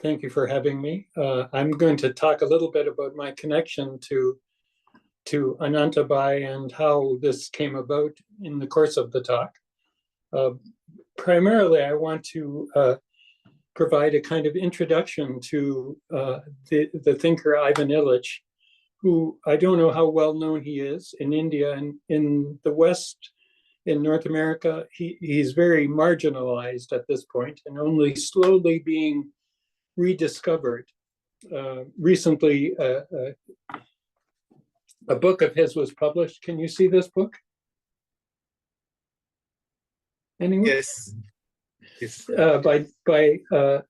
Thank you for having me. I'm going to talk a little bit about my connection to Anantabai and how this came about in the course of the talk. Uh, Primarily, I want to provide a kind of introduction to the thinker Ivan Illich, who I don't know how well known he is in India and in the West. In North America, he's very marginalized at this point and only slowly being rediscovered. Recently, a book of his was published. Can you see this book? Anyone? Yes. By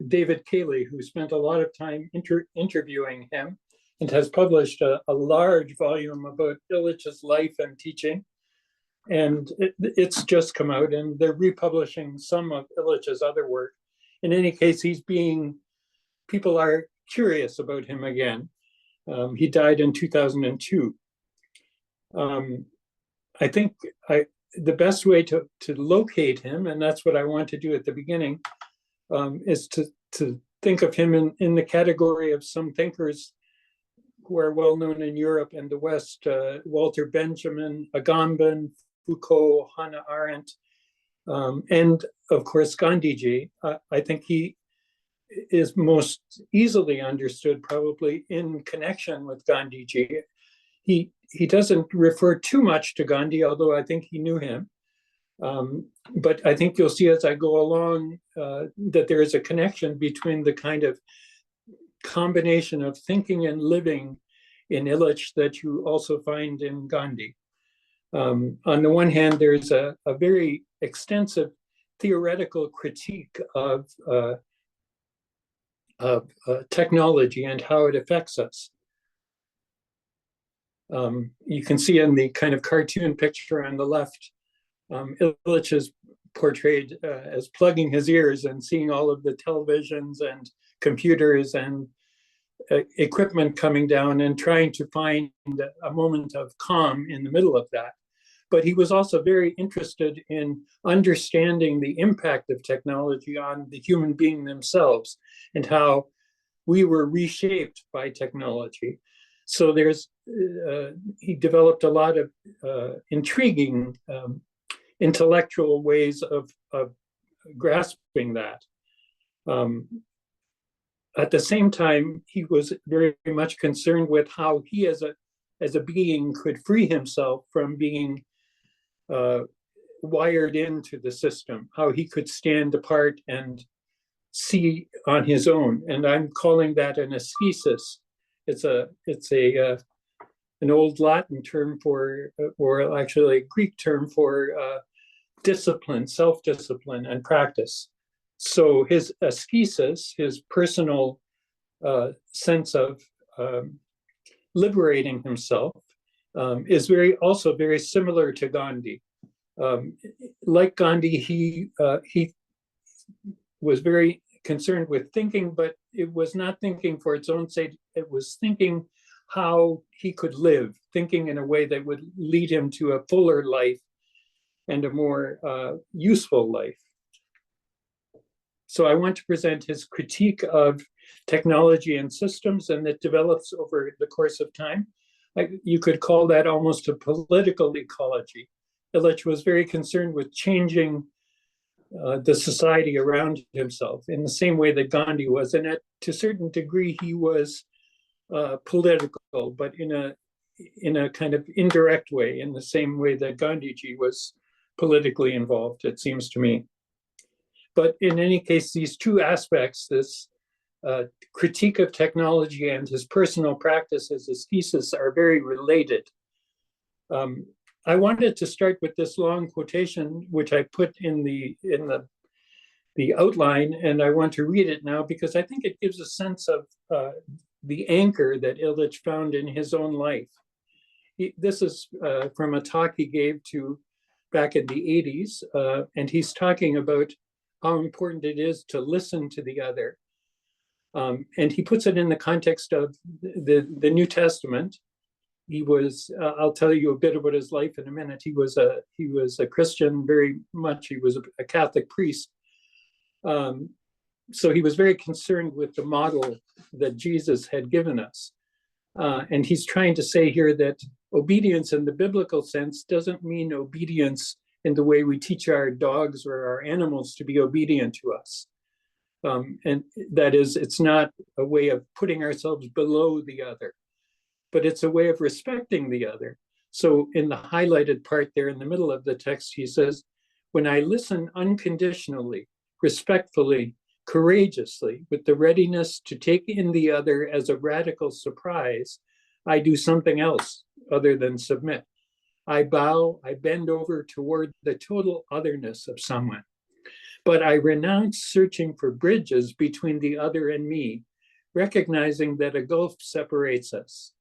David Cayley, who spent a lot of time interviewing him and has published a large volume about Illich's life and teaching. And it's just come out, and they're republishing some of Illich's other work. In any case, people are curious about him again. He died in 2002. I think the best way to locate him, and that's what I want to do at the beginning, is to think of him in the category of some thinkers who are well known in Europe and the West: Walter Benjamin, Agamben, Foucault, Hannah Arendt, and of course Gandhiji. I think he is most easily understood probably in connection with Gandhiji. He doesn't refer too much to Gandhi, although I think he knew him. But I think you'll see as I go along that there is a connection between the kind of combination of thinking and living in Illich that you also find in Gandhi. On the one hand, there's a very extensive theoretical critique of technology and how it affects us. You can see in the kind of cartoon picture on the left, Illich is portrayed as plugging his ears and seeing all of the televisions and computers and equipment coming down and trying to find a moment of calm in the middle of that. But he was also very interested in understanding the impact of technology on the human being themselves and how we were reshaped by technology. So he developed a lot of intriguing intellectual ways of grasping that. At the same time, he was very much concerned with how he as a being could free himself from being wired into the system, how he could stand apart and see on his own. And I'm calling that an ascesis. It's an old Latin term for, or actually a Greek term for discipline, self-discipline and practice. So his ascesis, his personal sense of liberating himself, is also very similar to Gandhi. Like Gandhi, he was very concerned with thinking, but it was not thinking for its own sake. It was thinking how he could live, thinking in a way that would lead him to a fuller life and a more useful life. So I want to present his critique of technology and systems, and it develops over the course of time. You could call that almost a political ecology. Illich was very concerned with changing the society around himself in the same way that Gandhi was. And to a certain degree, he was political, but in a kind of indirect way, in the same way that Gandhiji was politically involved, it seems to me. But in any case, these two aspects, this critique of technology and his personal practices, his thesis, are very related. I wanted to start with this long quotation, which I put in the outline, and I want to read it now because I think it gives a sense of the anchor that Illich found in his own life. This is from a talk he gave back in the 80s, and he's talking about how important it is to listen to the other. And he puts it in the context of the New Testament. He was, I'll tell you a bit about his life in a minute. He was a Christian, very much. He was a Catholic priest. so he was very concerned with the model that Jesus had given us. And he's trying to say here that obedience in the biblical sense doesn't mean obedience in the way we teach our dogs or our animals to be obedient to us. And that is, it's not a way of putting ourselves below the other, but it's a way of respecting the other. So in the highlighted part there in the middle of the text, he says, when I listen unconditionally, respectfully, courageously, with the readiness to take in the other as a radical surprise, I do something else other than submit. I bow, I bend over toward the total otherness of someone. But I renounce searching for bridges between the other and me, recognizing that a gulf separates us.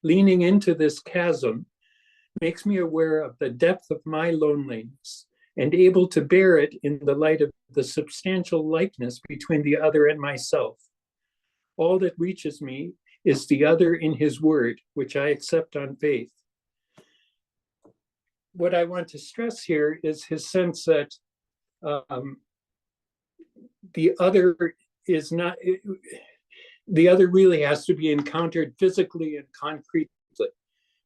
Leaning into this chasm makes me aware of the depth of my loneliness and able to bear it in the light of the substantial likeness between the other and myself. All that reaches me is the other in his word, which I accept on faith. What I want to stress here is his sense that the other is not, the other really has to be encountered physically and concretely.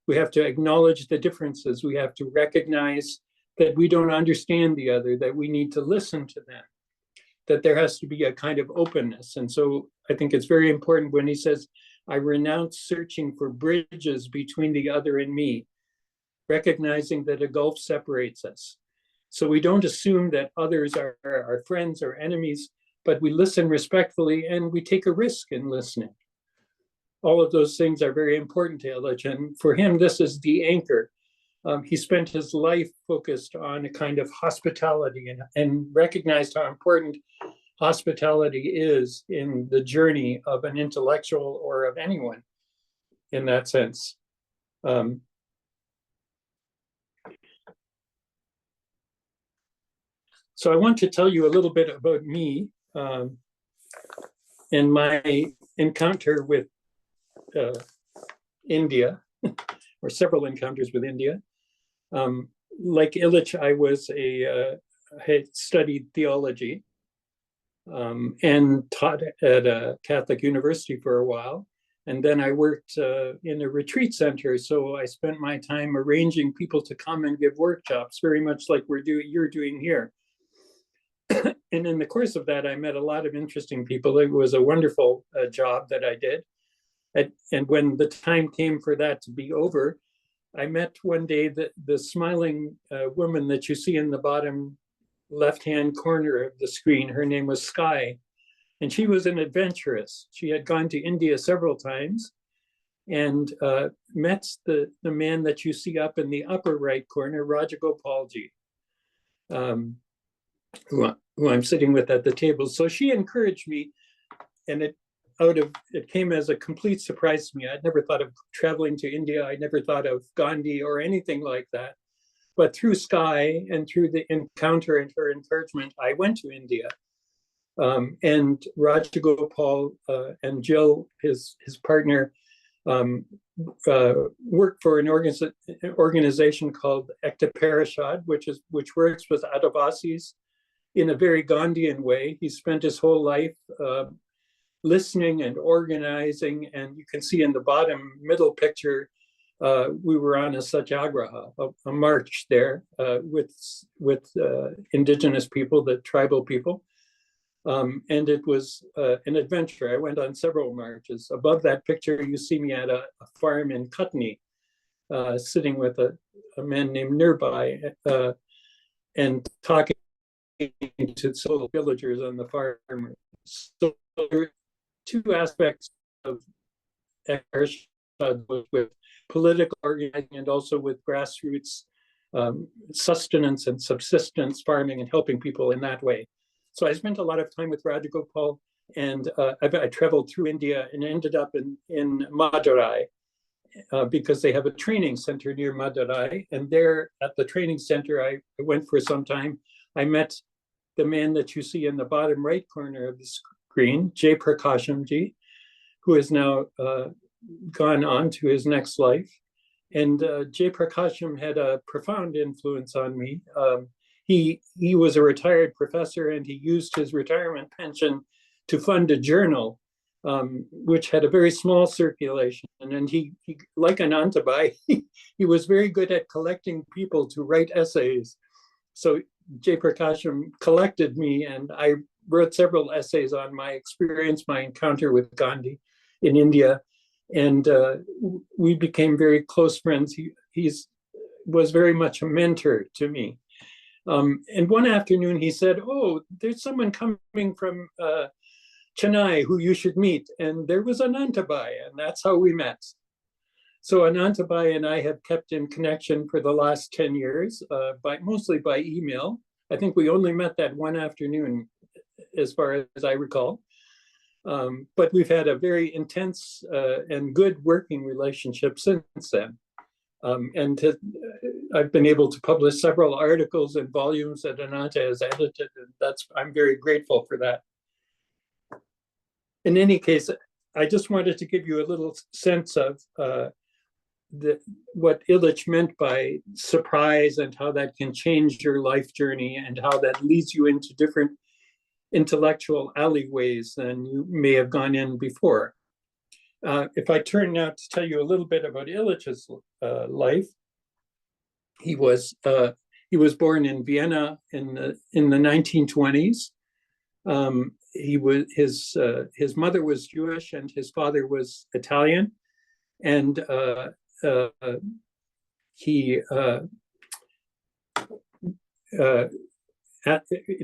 We have to acknowledge the differences. We have to recognize that we don't understand the other, that we need to listen to them, that there has to be a kind of openness. And so I think it's very important when he says, I renounce searching for bridges between the other and me, recognizing that a gulf separates us. So we don't assume that others are our friends or enemies, but we listen respectfully and we take a risk in listening. All of those things are very important to Illich. And for him, this is the anchor. He spent his life focused on a kind of hospitality and recognized how important hospitality is in the journey of an intellectual or of anyone in that sense. So I want to tell you a little bit about me and my encounter with India, or several encounters with India. Like Illich, I had studied theology and taught at a Catholic university for a while. And then I worked in a retreat center. So I spent my time arranging people to come and give workshops, very much like you're doing here. And in the course of that, I met a lot of interesting people. It was a wonderful job that I did. And when the time came for that to be over, I met one day the smiling woman that you see in the bottom left-hand corner of the screen. Her name was Sky, and she was an adventurous. She had gone to India several times and met the man that you see up in the upper right corner, Rajagopalji, who I'm sitting with at the table. So she encouraged me, and it came as a complete surprise to me. I'd never thought of traveling to India. I never thought of Gandhi or anything like that. But through Sky and through the encounter and her encouragement, I went to India. And Rajagopal and Jill, his partner, worked for an organization called Ekta Parishad, which works with Adivasis in a very Gandhian way. He spent his whole life listening and organizing, and you can see in the bottom middle picture, we were on a satyagraha, a march there with indigenous people, the tribal people. And it was an adventure. I went on several marches. Above that picture, you see me at a farm in Kutni, sitting with a man named Nirbai and talking to solo villagers on the farm. So there are two aspects of with political organizing and also with grassroots sustenance and subsistence farming and helping people in that way. So I spent a lot of time with Rajagopal, and I traveled through India and ended up in Madurai because they have a training center near Madurai. And there at the training center, I went for some time. I met the man that you see in the bottom right corner of the screen, Jay Prakashamji, who has now gone on to his next life. And Jay Prakasham had a profound influence on me. he was a retired professor, and he used his retirement pension to fund a journal, which had a very small circulation. And he like Anantabai, he was very good at collecting people to write essays. So Jay Prakasham collected me, and I wrote several essays on my experience, my encounter with Gandhi in India, and we became very close friends. He was very much a mentor to me. And one afternoon he said, "Oh, there's someone coming from Chennai who you should meet." And there was Anantabai, and that's how we met. So Anantabai and I have kept in connection for the last 10 years, mostly by email. I think we only met that one afternoon, as far as I recall. But we've had a very intense and good working relationship since then. I've been able to publish several articles and volumes that Ananta has edited, and I'm very grateful for that. In any case, I just wanted to give you a little sense of what Illich meant by surprise, and how that can change your life journey, and how that leads you into different intellectual alleyways than you may have gone in before. If I turn now to tell you a little bit about Illich's life, he was born in Vienna in the 1920s. His mother was Jewish and his father was Italian, and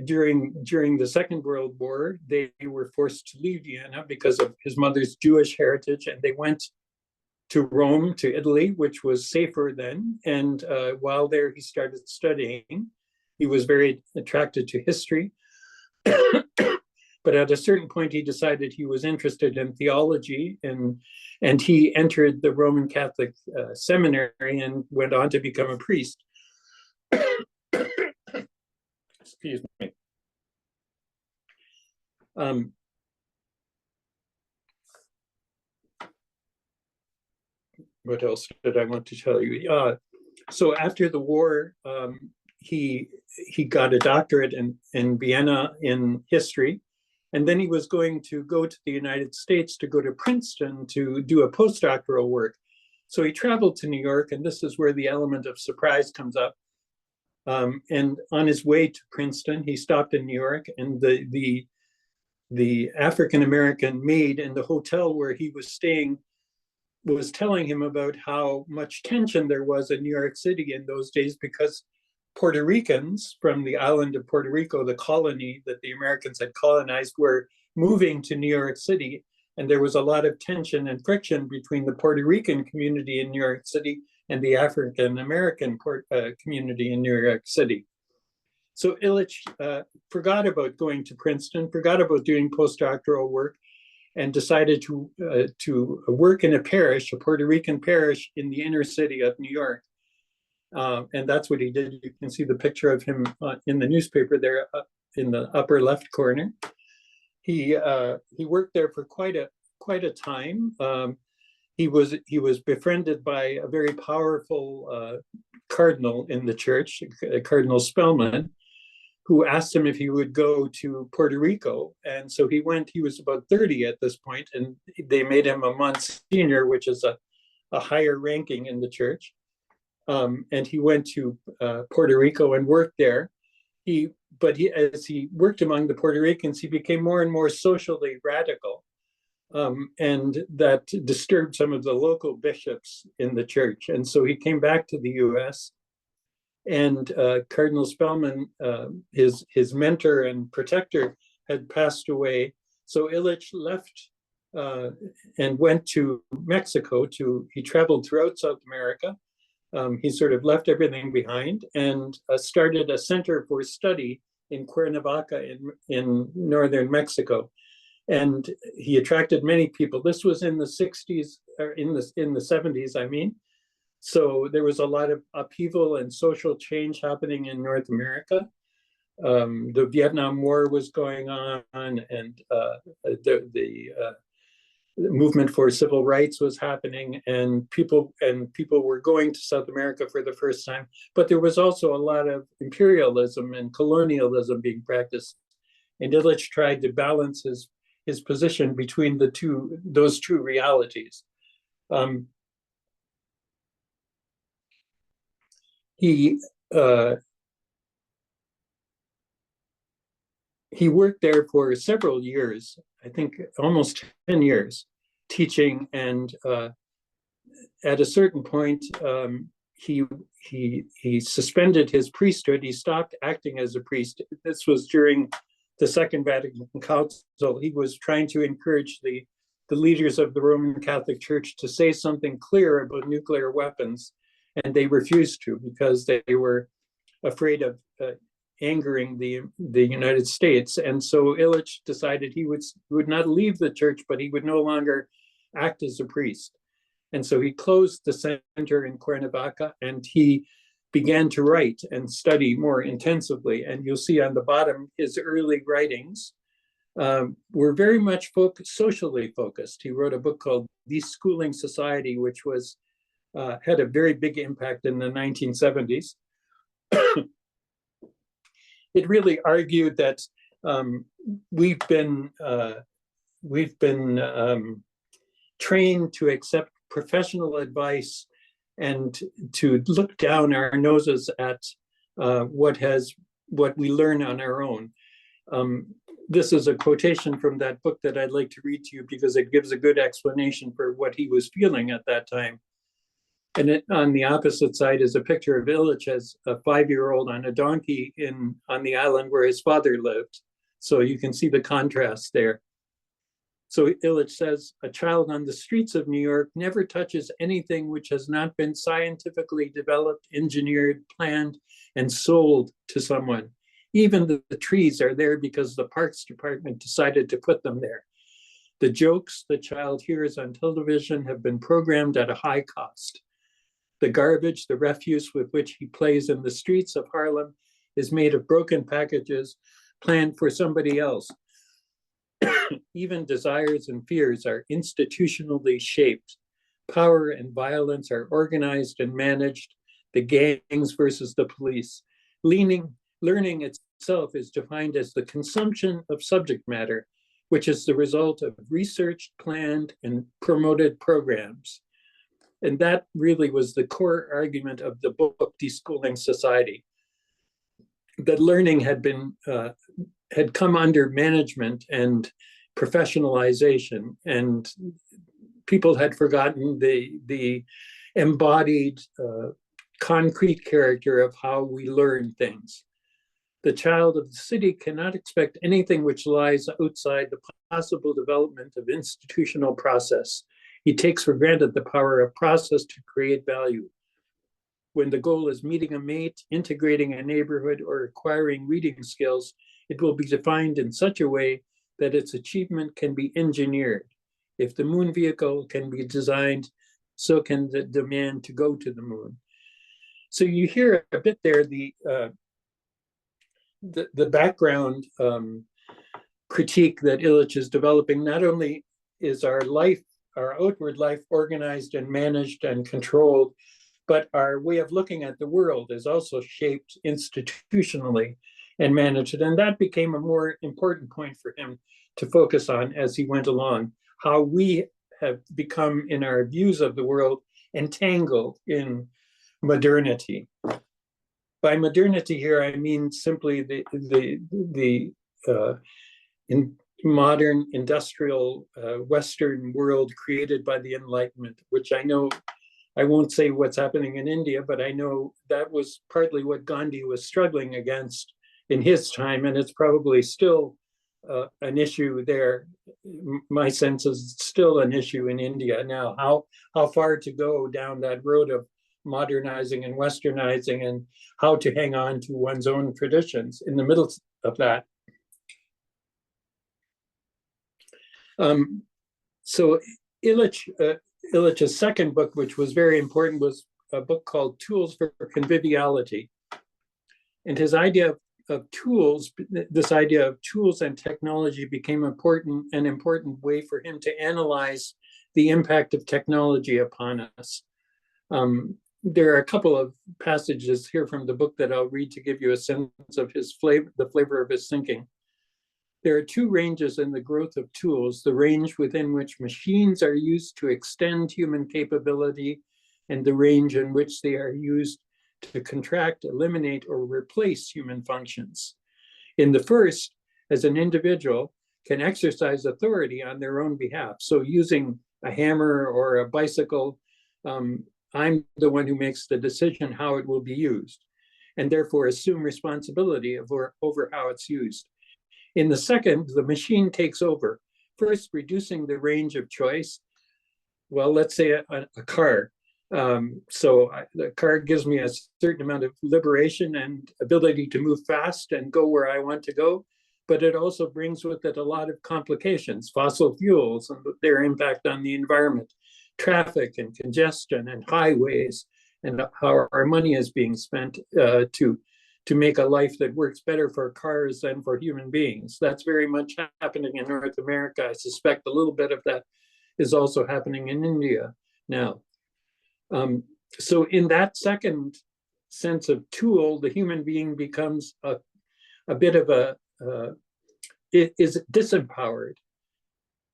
during the Second World War, they were forced to leave Vienna because of his mother's Jewish heritage, and they went to Rome, to Italy, which was safer then. And while there, he started studying. He was very attracted to history. But at a certain point, he decided he was interested in theology, and he entered the Roman Catholic seminary and went on to become a priest. Excuse me. What else did I want to tell you? So after the war, he got a doctorate in Vienna in history. And then he was going to go to the United States to go to Princeton to do a postdoctoral work. So he traveled to New York, and this is where the element of surprise comes up. And on his way to Princeton, he stopped in New York, and the African-American maid in the hotel where he was staying was telling him about how much tension there was in New York City in those days, because Puerto Ricans from the island of Puerto Rico, the colony that the Americans had colonized, were moving to New York City. And there was a lot of tension and friction between the Puerto Rican community in New York City and the African-American community in New York City. So Illich forgot about going to Princeton, forgot about doing postdoctoral work, and decided to work in a parish, a Puerto Rican parish in the inner city of New York. And that's what he did. You can see the picture of him in the newspaper there in the upper left corner. He worked there for quite a time. He was befriended by a very powerful cardinal in the church, Cardinal Spellman, who asked him if he would go to Puerto Rico. And so he went. He was about 30 at this point, and they made him a Monsignor, which is a higher ranking in the church. And he went to Puerto Rico and worked there. As he worked among the Puerto Ricans, he became more and more socially radical. And that disturbed some of the local bishops in the church. And so he came back to the US, and Cardinal Spellman, his mentor and protector, had passed away. So Illich left and went to Mexico. He traveled throughout South America. He sort of left everything behind and started a center for study in Cuernavaca in northern Mexico. And he attracted many people. This was in the 60s, or in the 70s, I mean. So there was a lot of upheaval and social change happening in North America. The Vietnam War was going on, and movement for civil rights was happening, and people were going to South America for the first time. But there was also a lot of imperialism and colonialism being practiced, and Illich tried to balance his position between those two realities. He worked there for several years, I think almost 10 years, teaching, and at a certain point, he suspended his priesthood. He stopped acting as a priest. This was during the Second Vatican Council. He was trying to encourage the leaders of the Roman Catholic Church to say something clear about nuclear weapons, and they refused to because they were afraid of angering the United States. And so Illich decided he would not leave the church, but he would no longer act as a priest. And so he closed the center in Cuernavaca, and he began to write and study more intensively. And you'll see on the bottom, his early writings were very much socially focused. He wrote a book called Deschooling Society, which had a very big impact in the 1970s. It really argued that we've been trained to accept professional advice and to look down our noses at what we learn on our own. This is a quotation from that book that I'd like to read to you because it gives a good explanation for what he was feeling at that time. And on the opposite side is a picture of Illich as a 5-year-old on a donkey on the island where his father lived. So you can see the contrast there. So Illich says, a child on the streets of New York never touches anything which has not been scientifically developed, engineered, planned, and sold to someone. Even the trees are there because the Parks Department decided to put them there. The jokes the child hears on television have been programmed at a high cost. The garbage, the refuse with which he plays in the streets of Harlem is made of broken packages planned for somebody else. Even desires and fears are institutionally shaped. Power and violence are organized and managed, the gangs versus the police. Learning itself is defined as the consumption of subject matter, which is the result of researched, planned, and promoted programs. And that really was the core argument of the book, Deschooling Society. That learning had come under management and professionalization, and people had forgotten the embodied, concrete character of how we learn things. The child of the city cannot expect anything which lies outside the possible development of institutional process. He takes for granted the power of process to create value. When the goal is meeting a mate, integrating a neighborhood, or acquiring reading skills, it will be defined in such a way that its achievement can be engineered. If the moon vehicle can be designed, so can the demand to go to the moon. So you hear a bit there the background critique that Illich is developing. Not only is our outward life organized and managed and controlled, but our way of looking at the world is also shaped institutionally and managed. And that became a more important point for him to focus on as he went along, how we have become, in our views of the world, entangled in modernity. By modernity here, I mean simply the modern industrial Western world created by the Enlightenment, which I know, I won't say what's happening in India, but I know that was partly what Gandhi was struggling against in his time, and it's probably still an issue there. My sense is it's still an issue in India now, how far to go down that road of modernizing and westernizing, and how to hang on to one's own traditions in the middle of that. So Illich's second book, which was very important, was a book called Tools for Conviviality. And his idea of tools, this idea of tools and technology became an important way for him to analyze the impact of technology upon us. There are a couple of passages here from the book that I'll read to give you a sense of his flavor, the flavor of his thinking. There are two ranges in the growth of tools: the range within which machines are used to extend human capability, and the range in which they are used to contract, eliminate, or replace human functions. In the first, as an individual can exercise authority on their own behalf. So using a hammer or a bicycle, I'm the one who makes the decision how it will be used, and therefore assume responsibility over how it's used. In the second, the machine takes over, first reducing the range of choice. Well, let's say a car. The car gives me a certain amount of liberation and ability to move fast and go where I want to go, but it also brings with it a lot of complications: fossil fuels and their impact on the environment, traffic and congestion and highways, and how our money is being spent to make a life that works better for cars than for human beings. That's very much happening in North America. I suspect a little bit of that is also happening in India now. So in that second sense of tool, the human being becomes a bit of is disempowered.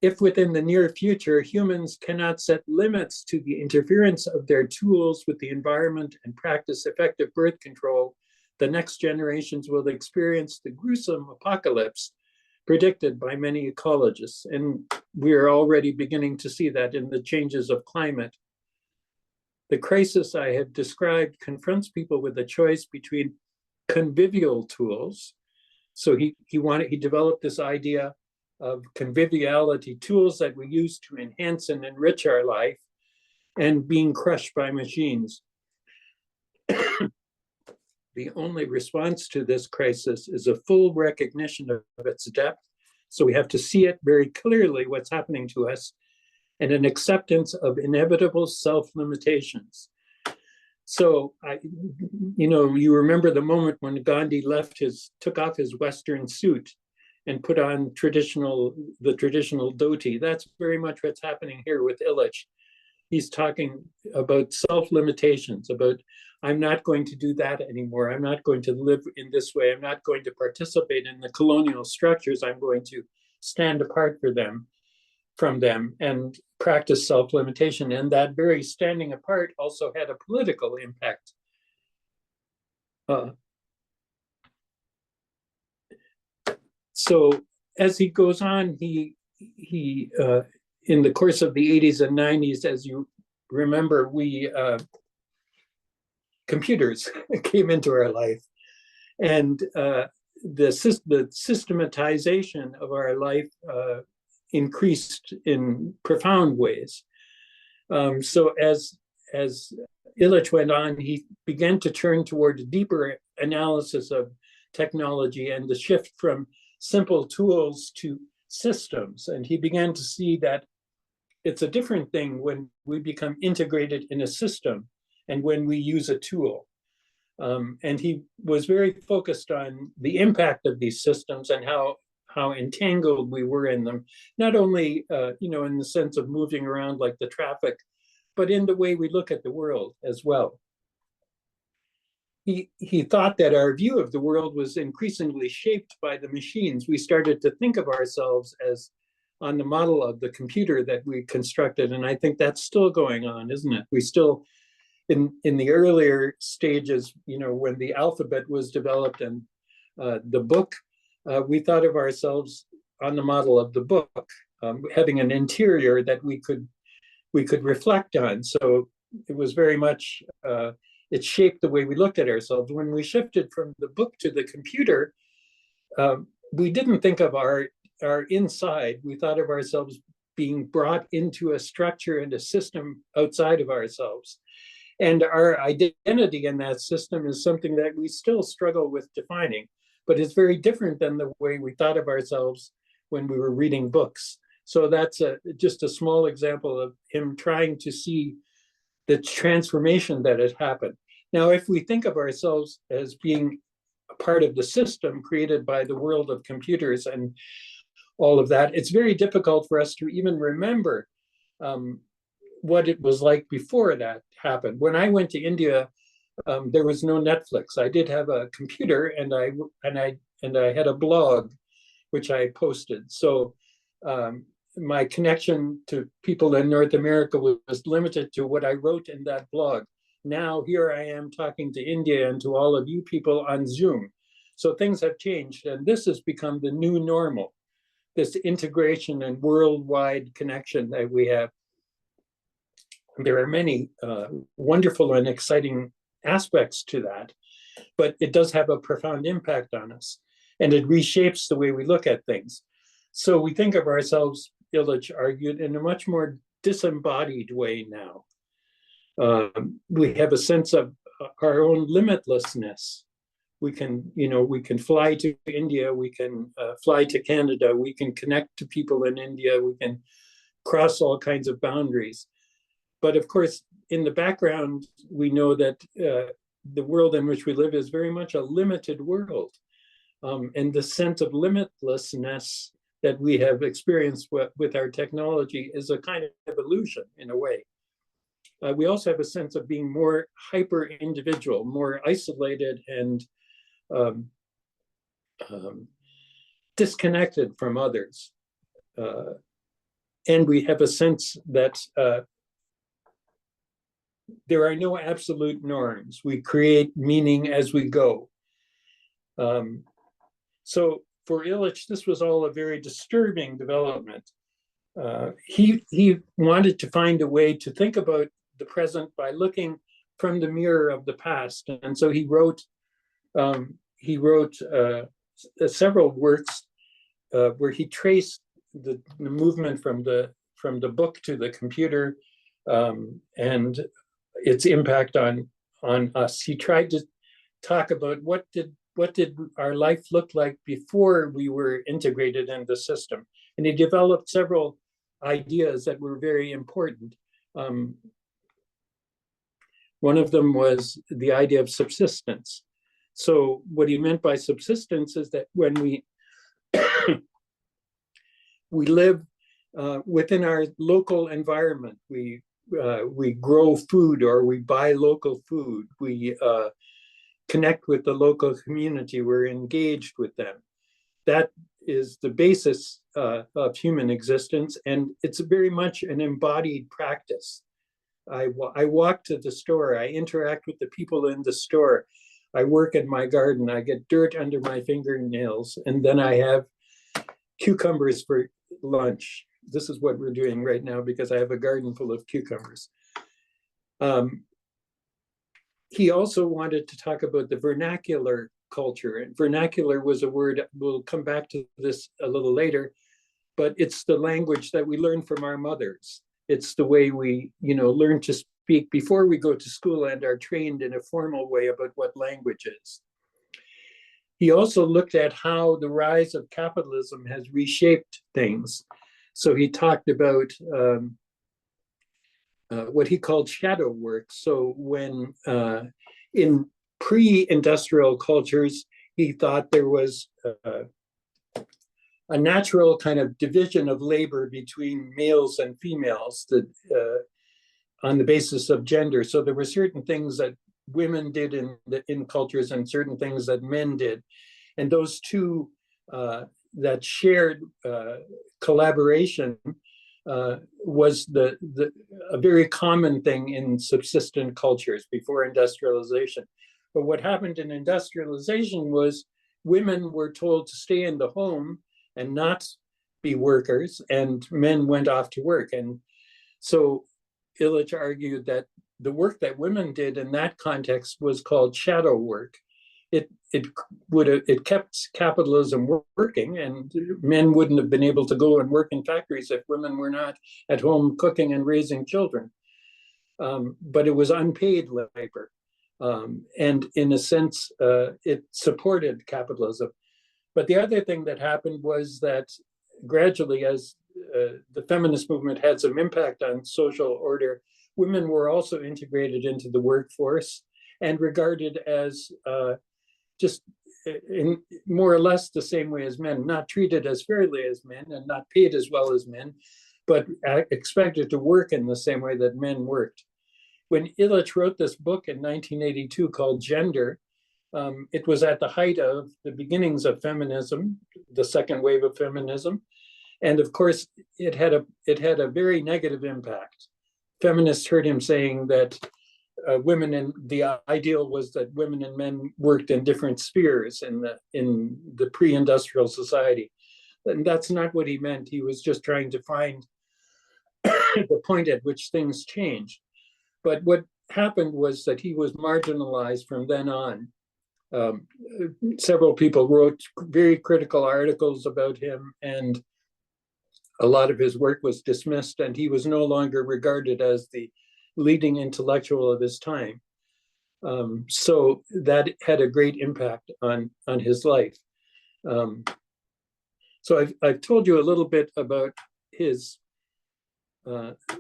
If within the near future, humans cannot set limits to the interference of their tools with the environment and practice effective birth control, the next generations will experience the gruesome apocalypse predicted by many ecologists. And we are already beginning to see that in the changes of climate. The crisis I have described confronts people with a choice between convivial tools. So he developed this idea of conviviality, tools that we use to enhance and enrich our life, and being crushed by machines. The only response to this crisis is a full recognition of its depth. So we have to see it very clearly, what's happening to us, and an acceptance of inevitable self-limitations. So, you remember the moment when Gandhi took off his Western suit and put on the traditional dhoti. That's very much what's happening here with Illich. He's talking about self-limitations, about I'm not going to do that anymore. I'm not going to live in this way. I'm not going to participate in the colonial structures. I'm going to stand apart from them and practice self-limitation. And that very standing apart also had a political impact. So as he goes on, he in the course of the 80s and 90s, as you remember, computers came into our life, and the systematization of our life increased in profound ways. So as Illich went on, he began to turn toward a deeper analysis of technology and the shift from simple tools to systems. And he began to see that it's a different thing when we become integrated in a system and when we use a tool. And he was very focused on the impact of these systems and how entangled we were in them, not only in the sense of moving around like the traffic, but in the way we look at the world as well. He thought that our view of the world was increasingly shaped by the machines. We started to think of ourselves as on the model of the computer that we constructed, and I think that's still going on, isn't it? We still, in the earlier stages, when the alphabet was developed and the book, we thought of ourselves on the model of the book, having an interior that we could reflect on. So it was very much, it shaped the way we looked at ourselves. When we shifted from the book to the computer, we didn't think of our inside. We thought of ourselves being brought into a structure and a system outside of ourselves. And our identity in that system is something that we still struggle with defining, but it's very different than the way we thought of ourselves when we were reading books. So that's just a small example of him trying to see the transformation that had happened. Now, if we think of ourselves as being a part of the system created by the world of computers and all of that, it's very difficult for us to even remember what it was like before that happened. When I went to India, there was no Netflix. I did have a computer, and I had a blog, which I posted. So my connection to people in North America was limited to what I wrote in that blog. Now here I am talking to India and to all of you people on Zoom. So things have changed, and this has become the new normal, this integration and worldwide connection that we have. There are many wonderful and exciting aspects to that, but it does have a profound impact on us, and it reshapes the way we look at things. So we think of ourselves, Illich argued, in a much more disembodied way now. We have a sense of our own limitlessness. We can fly to India, we can fly to Canada, we can connect to people in India, we can cross all kinds of boundaries. But of course, in the background, we know that the world in which we live is very much a limited world. And the sense of limitlessness that we have experienced with our technology is a kind of illusion in a way. We also have a sense of being more hyper-individual, more isolated and disconnected from others. And we have a sense that there are no absolute norms. We create meaning as we go. So for Illich, this was all a very disturbing development. He wanted to find a way to think about the present by looking from the mirror of the past. And so he wrote several works where he traced the movement from the book to the computer and its impact on us. He tried to talk about what did our life look like before we were integrated in the system. And he developed several ideas that were very important. One of them was the idea of subsistence. So what he meant by subsistence is that when we we live within our local environment, we grow food or we buy local food, we connect with the local community, we're engaged with them. That is the basis of human existence, and it's very much an embodied practice. I walk to the store, I interact with the people in the store, I work in my garden, I get dirt under my fingernails, and then I have cucumbers for lunch. This is what we're doing right now because I have a garden full of cucumbers. He also wanted to talk about the vernacular culture. And vernacular was a word, we'll come back to this a little later, but it's the language that we learn from our mothers. It's the way we, learn to speak before we go to school and are trained in a formal way about what language is. He also looked at how the rise of capitalism has reshaped things. So he talked about what he called shadow work. So when in pre-industrial cultures, he thought there was a natural kind of division of labor between males and females that on the basis of gender. So there were certain things that women did in cultures and certain things that men did. And those two that shared collaboration was a very common thing in subsistent cultures before industrialization. But what happened in industrialization was women were told to stay in the home and not be workers, and men went off to work. And so Illich argued that the work that women did in that context was called shadow work. It kept capitalism working, and men wouldn't have been able to go and work in factories if women were not at home cooking and raising children. But it was unpaid labor. And in a sense, it supported capitalism. But the other thing that happened was that gradually, as the feminist movement had some impact on social order, women were also integrated into the workforce and regarded as just in more or less the same way as men, not treated as fairly as men and not paid as well as men, but expected to work in the same way that men worked. When Illich wrote this book in 1982 called Gender, it was at the height of the beginnings of feminism, the second wave of feminism. And of course, it had a very negative impact. Feminists heard him saying that the ideal was that women and men worked in different spheres in the pre-industrial society. And that's not what he meant. He was just trying to find the point at which things changed. But what happened was that he was marginalized from then on. Several people wrote very critical articles about him, and a lot of his work was dismissed, and he was no longer regarded as the leading intellectual of his time. So that had a great impact on his life. So I've told you a little bit about his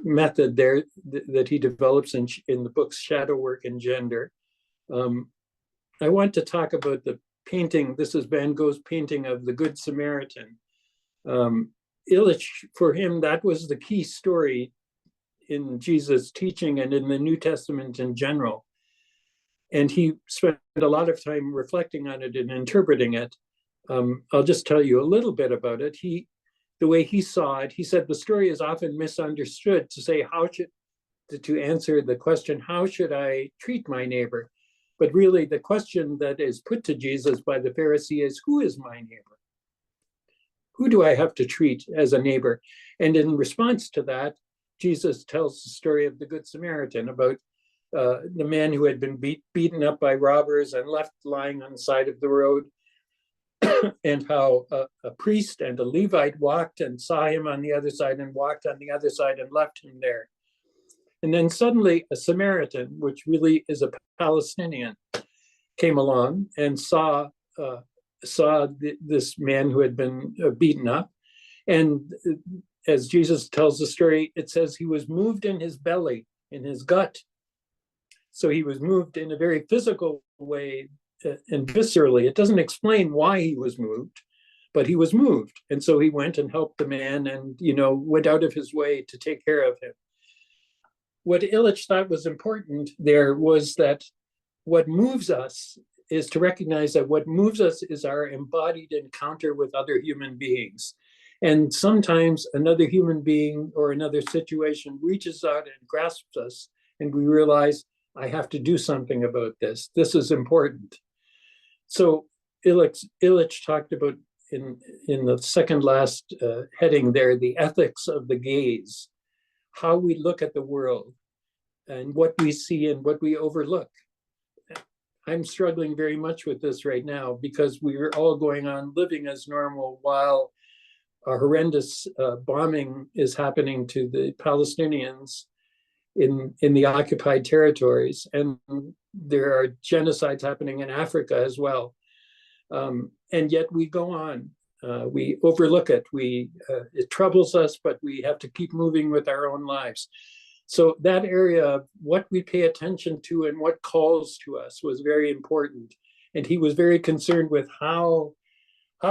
method there that he develops in the books Shadow Work and Gender. I want to talk about the painting. This is Van Gogh's painting of the Good Samaritan. Illich, for him, that was the key story in Jesus' teaching and in the New Testament in general. And he spent a lot of time reflecting on it and interpreting it. I'll just tell you a little bit about it. The way he saw it, he said the story is often misunderstood to say to answer the question, how should I treat my neighbor? But really the question that is put to Jesus by the Pharisee is, who is my neighbor? Who do I have to treat as a neighbor? And in response to that, Jesus tells the story of the Good Samaritan about the man who had been beaten up by robbers and left lying on the side of the road, and how a priest and a Levite walked and saw him on the other side and walked on the other side and left him there. And then suddenly a Samaritan, which really is a Palestinian, came along and saw this man who had been beaten up. And as Jesus tells the story, it says he was moved in his belly, in his gut. So he was moved in a very physical way and viscerally. It doesn't explain why he was moved, but he was moved. And so he went and helped the man and, went out of his way to take care of him. What Illich thought was important there was that what moves us is to recognize that what moves us is our embodied encounter with other human beings. And sometimes another human being or another situation reaches out and grasps us, and we realize, I have to do something about this. This is important. So Illich talked about in the second last heading there, the ethics of the gaze, how we look at the world and what we see and what we overlook. I'm struggling very much with this right now because we're all going on living as normal while a horrendous bombing is happening to the Palestinians in the occupied territories. And there are genocides happening in Africa as well. And yet we go on. We overlook it. It troubles us, but we have to keep moving with our own lives. So that area of what we pay attention to and what calls to us was very important. And he was very concerned with how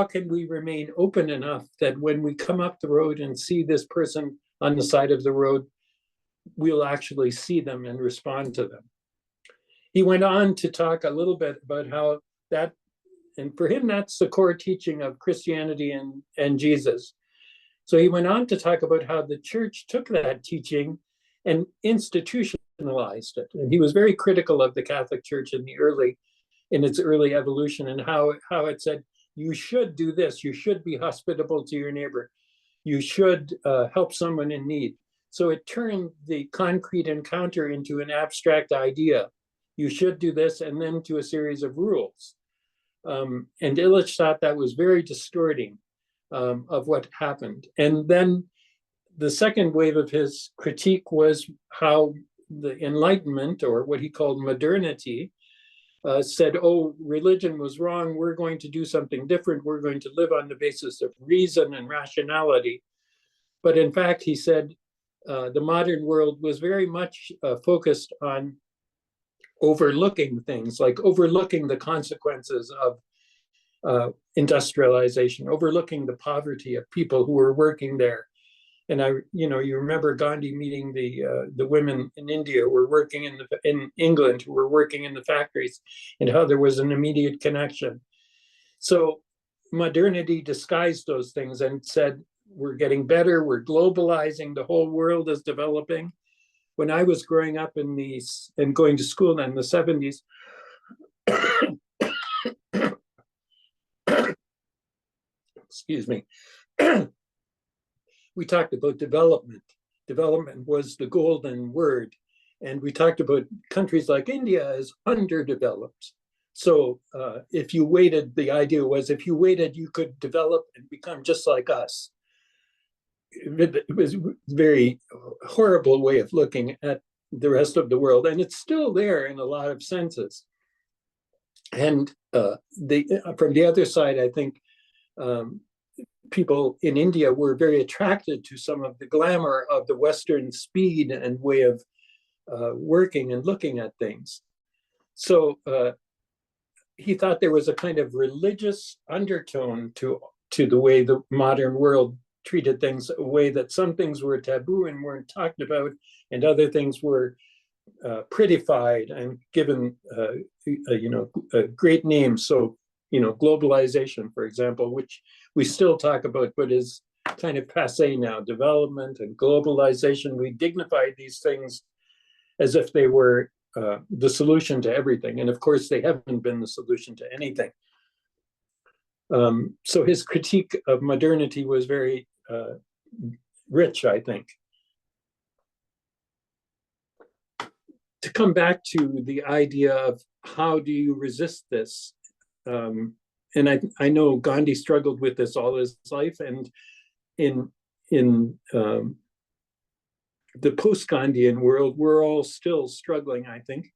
can we remain open enough that when we come up the road and see this person on the side of the road, we'll actually see them and respond to them. He went on to talk a little bit about how that, and for him, that's the core teaching of Christianity and Jesus. So he went on to talk about how the church took that teaching and institutionalized it. And he was very critical of the Catholic Church in its early evolution, and how it said, you should do this, you should be hospitable to your neighbor, you should help someone in need. So it turned the concrete encounter into an abstract idea. You should do this, and then to a series of rules. And Illich thought that was very distorting of what happened. And then the second wave of his critique was how the Enlightenment, or what he called modernity, said, oh, religion was wrong, we're going to do something different, we're going to live on the basis of reason and rationality. But in fact, he said, the modern world was very much focused on overlooking things, like overlooking the consequences of industrialization, overlooking the poverty of people who were working there. And you remember Gandhi meeting the women in India who were working in England, who were working in the factories, and how there was an immediate connection. So modernity disguised those things and said, we're getting better, we're globalizing, the whole world is developing. When I was growing up and going to school in the 70s, excuse me, we talked about development. Development was the golden word. And we talked about countries like India as underdeveloped. So if you waited, the idea was if you waited, you could develop and become just like us. It was a very horrible way of looking at the rest of the world. And it's still there in a lot of senses. And from the other side, I think people in India were very attracted to some of the glamour of the Western speed and way of working and looking at things. So he thought there was a kind of religious undertone to the way the modern world treated things, a way that some things were taboo and weren't talked about, and other things were prettified and given great names. So globalization, for example, which we still talk about, but is kind of passé now. Development and globalization, we dignified these things as if they were the solution to everything. And of course, they haven't been the solution to anything. So his critique of modernity was very rich, I think. To come back to the idea of how do you resist this? And I know Gandhi struggled with this all his life, and in the post-Gandhian world, we're all still struggling, I think,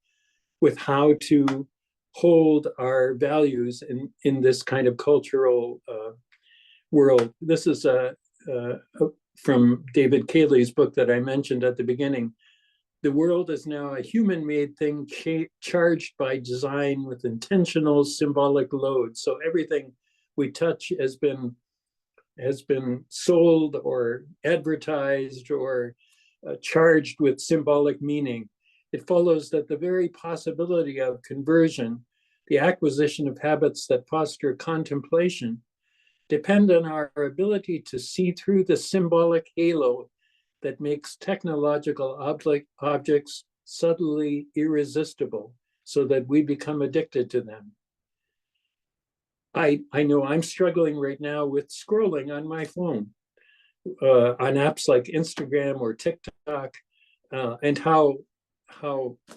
with how to hold our values in this kind of cultural world. This is from David Cayley's book that I mentioned at the beginning. The world is now a human-made thing charged by design with intentional symbolic load. So everything we touch has been sold or advertised or charged with symbolic meaning. It follows that the very possibility of conversion, the acquisition of habits that foster contemplation, depend on our ability to see through the symbolic halo that makes technological objects subtly irresistible so that we become addicted to them. I know I'm struggling right now with scrolling on my phone on apps like Instagram or TikTok, and how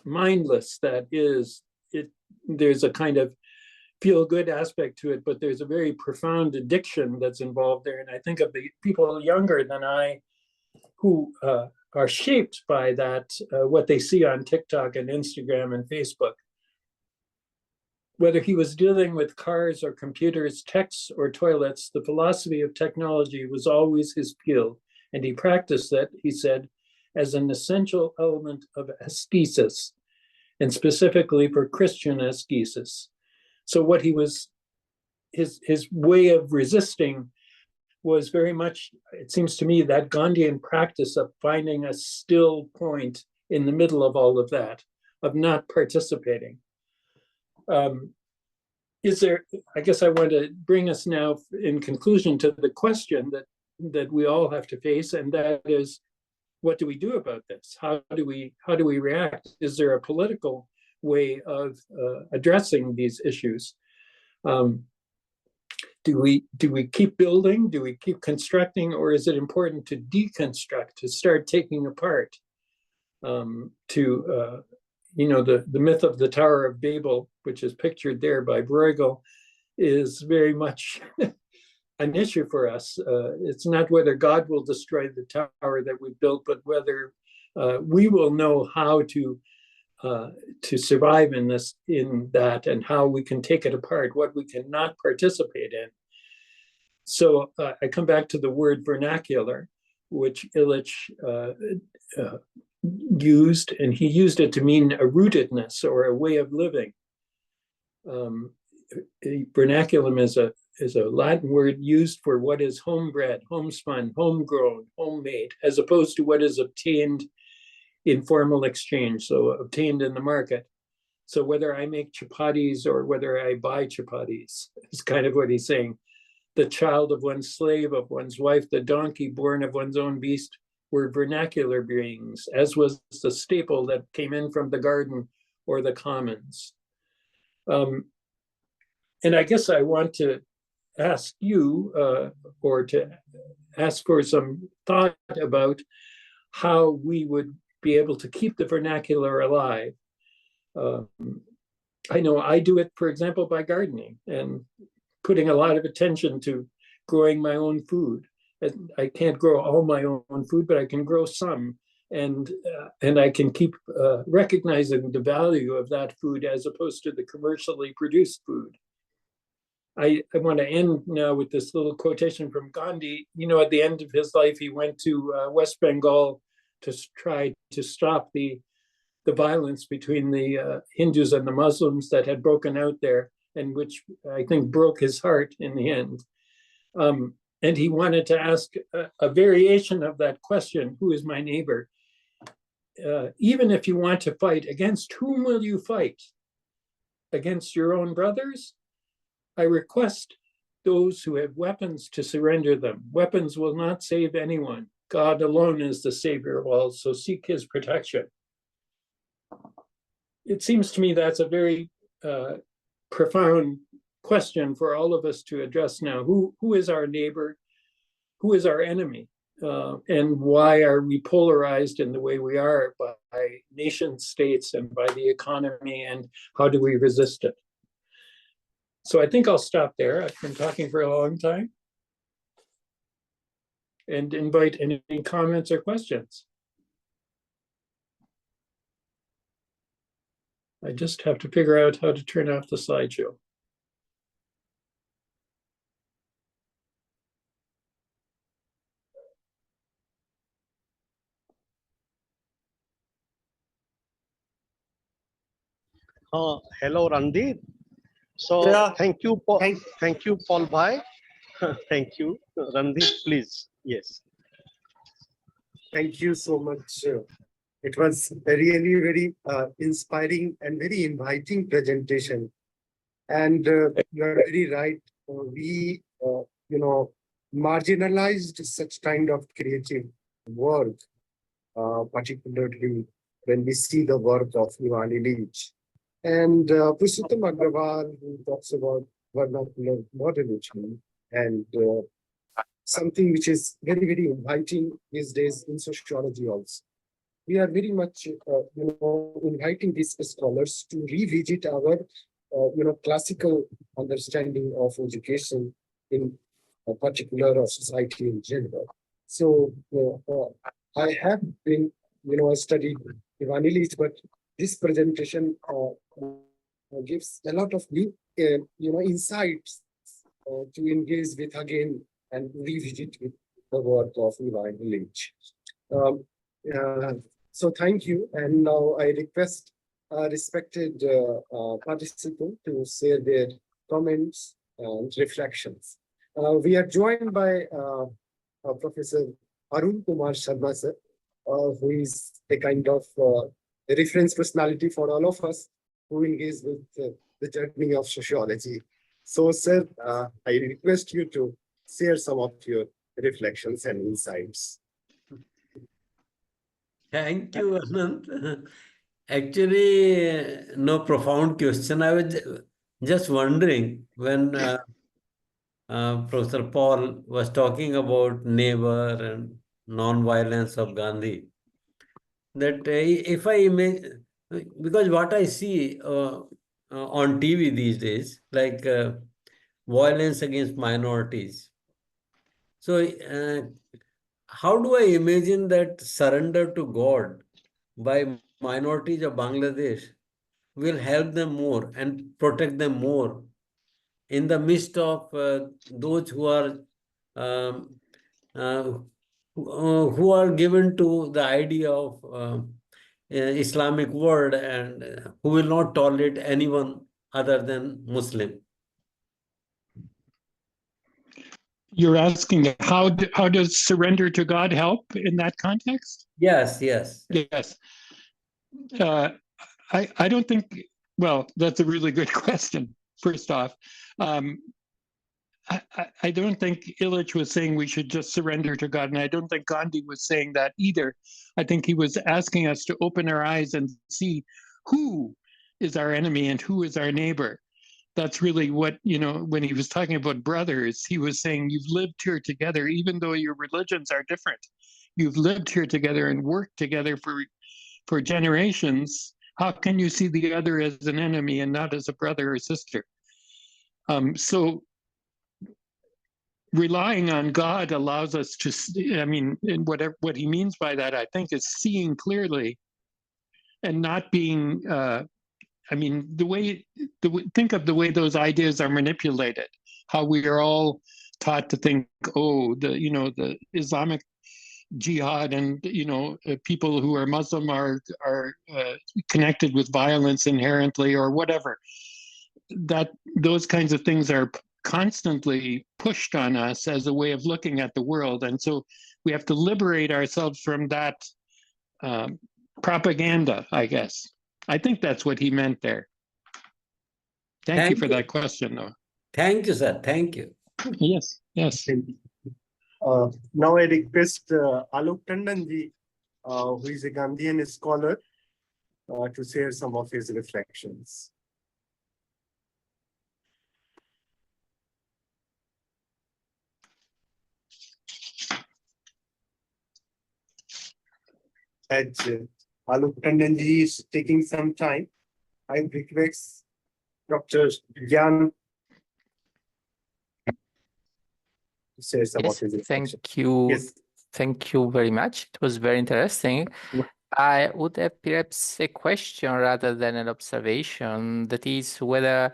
mindless that is. There's a kind of feel-good aspect to it, but there's a very profound addiction that's involved there. And I think of the people younger than I who are shaped by that, what they see on TikTok and Instagram and Facebook. Whether he was dealing with cars or computers, texts or toilets, the philosophy of technology was always his field, and he practiced that, he said, as an essential element of ascesis, and specifically for Christian ascesis. So what he was, his way of resisting was very much, it seems to me, that Gandhian practice of finding a still point in the middle of all of that, of not participating. Is there, I guess I want to bring us now in conclusion to the question that we all have to face, and that is, what do we do about this? How do we react? Is there a political way of addressing these issues? Do we keep building? Do we keep constructing? Or is it important to deconstruct, to start taking apart? The myth of the Tower of Babel, which is pictured there by Bruegel, is very much an issue for us. It's not whether God will destroy the tower that we built, but whether we will know how to survive in that, and how we can take it apart, what we cannot participate in. So I come back to the word vernacular, which Illich used, and he used it to mean a rootedness or a way of living. vernaculum is a Latin word used for what is homebred, homespun, homegrown, homemade, as opposed to what is obtained in formal exchange, so obtained in the market. So whether I make chapatis or whether I buy chapatis is kind of what he's saying. The child of one's slave, of one's wife, the donkey born of one's own beast were vernacular beings, as was the staple that came in from the garden or the commons. And I guess I want to ask you, or to ask for some thought about how we would be able to keep the vernacular alive. I know I do it, for example, by gardening and putting a lot of attention to growing my own food. I can't grow all my own food, but I can grow some, and I can keep recognizing the value of that food as opposed to the commercially produced food. I want to end now with this little quotation from Gandhi. You know, at the end of his life, he went to West Bengal to try to stop the violence between the Hindus and the Muslims that had broken out there, and which I think broke his heart in the end. And he wanted to ask a variation of that question, who is my neighbor? Even if you want to fight, against whom will you fight? Against your own brothers? I request those who have weapons to surrender them. Weapons will not save anyone. God alone is the savior of all, so seek his protection. It seems to me that's a very profound question for all of us to address now. Who is our neighbor? Who is our enemy? And why are we polarized in the way we are by nation states and by the economy, and how do we resist it? So I think I'll stop there. I've been talking for a long time, and invite any comments or questions. I just have to figure out how to turn off the slideshow. Hello, Randeep. So Yeah. thank you, Paul Bhai. Thank you, Randeep. Please, yes. Thank you so much. It was a really very inspiring and very inviting presentation. And you are very right. We, marginalized such kind of creative work, particularly when we see the work of Ivan Illich. And Purushottam Agrawal, who talks about vernacular modernity, and something which is very, very inviting these days in sociology also. We are very much, inviting these scholars to revisit our, classical understanding of education in particular of society in general. So I have been, I studied Ivan Illich, but this presentation gives a lot of new, insights to engage with again and revisit with the work of Ivan Illich. So thank you. And now I request respected participants to share their comments and reflections. We are joined by Professor Arun Kumar Sharma, sir, who is a kind of a reference personality for all of us who engage with the journey of sociology. So, sir, I request you to share some of your reflections and insights. Thank you, Anand. Actually, no profound question. I was just wondering when Professor Paul was talking about neighbor and non-violence of Gandhi, that if I imagine, because what I see on TV these days, like violence against minorities. So how do I imagine that surrender to God by minorities of Bangladesh will help them more and protect them more in the midst of those who are who are given to the idea of Islamic world and who will not tolerate anyone other than Muslim. You're asking how does surrender to God help in that context? Yes, yes. Yes. Uh, I don't think, well, that's a really good question, first off. I don't think Illich was saying we should just surrender to God, and I don't think Gandhi was saying that either. I think he was asking us to open our eyes and see who is our enemy and who is our neighbor. That's really what, when he was talking about brothers, he was saying you've lived here together, even though your religions are different. You've lived here together and worked together for generations. How can you see the other as an enemy and not as a brother or sister? So relying on God allows us to see, and what he means by that, I think, is seeing clearly and not being, think of the way those ideas are manipulated, how we are all taught to think, the Islamic jihad and, people who are Muslim are connected with violence inherently or whatever. That those kinds of things are constantly pushed on us as a way of looking at the world. And so we have to liberate ourselves from that propaganda, I guess. I think that's what he meant there. Thank you for that question, though. Thank you, sir. Thank you. Yes, yes. Now I request Alok Tandonji, who is a Gandhian scholar, to share some of his reflections. As Alok Tandonji is taking some time, I request Dr. Gyan to share some of his reflections. Thank you. Yes. Thank you very much. It was very interesting. I would have perhaps a question rather than an observation. That is whether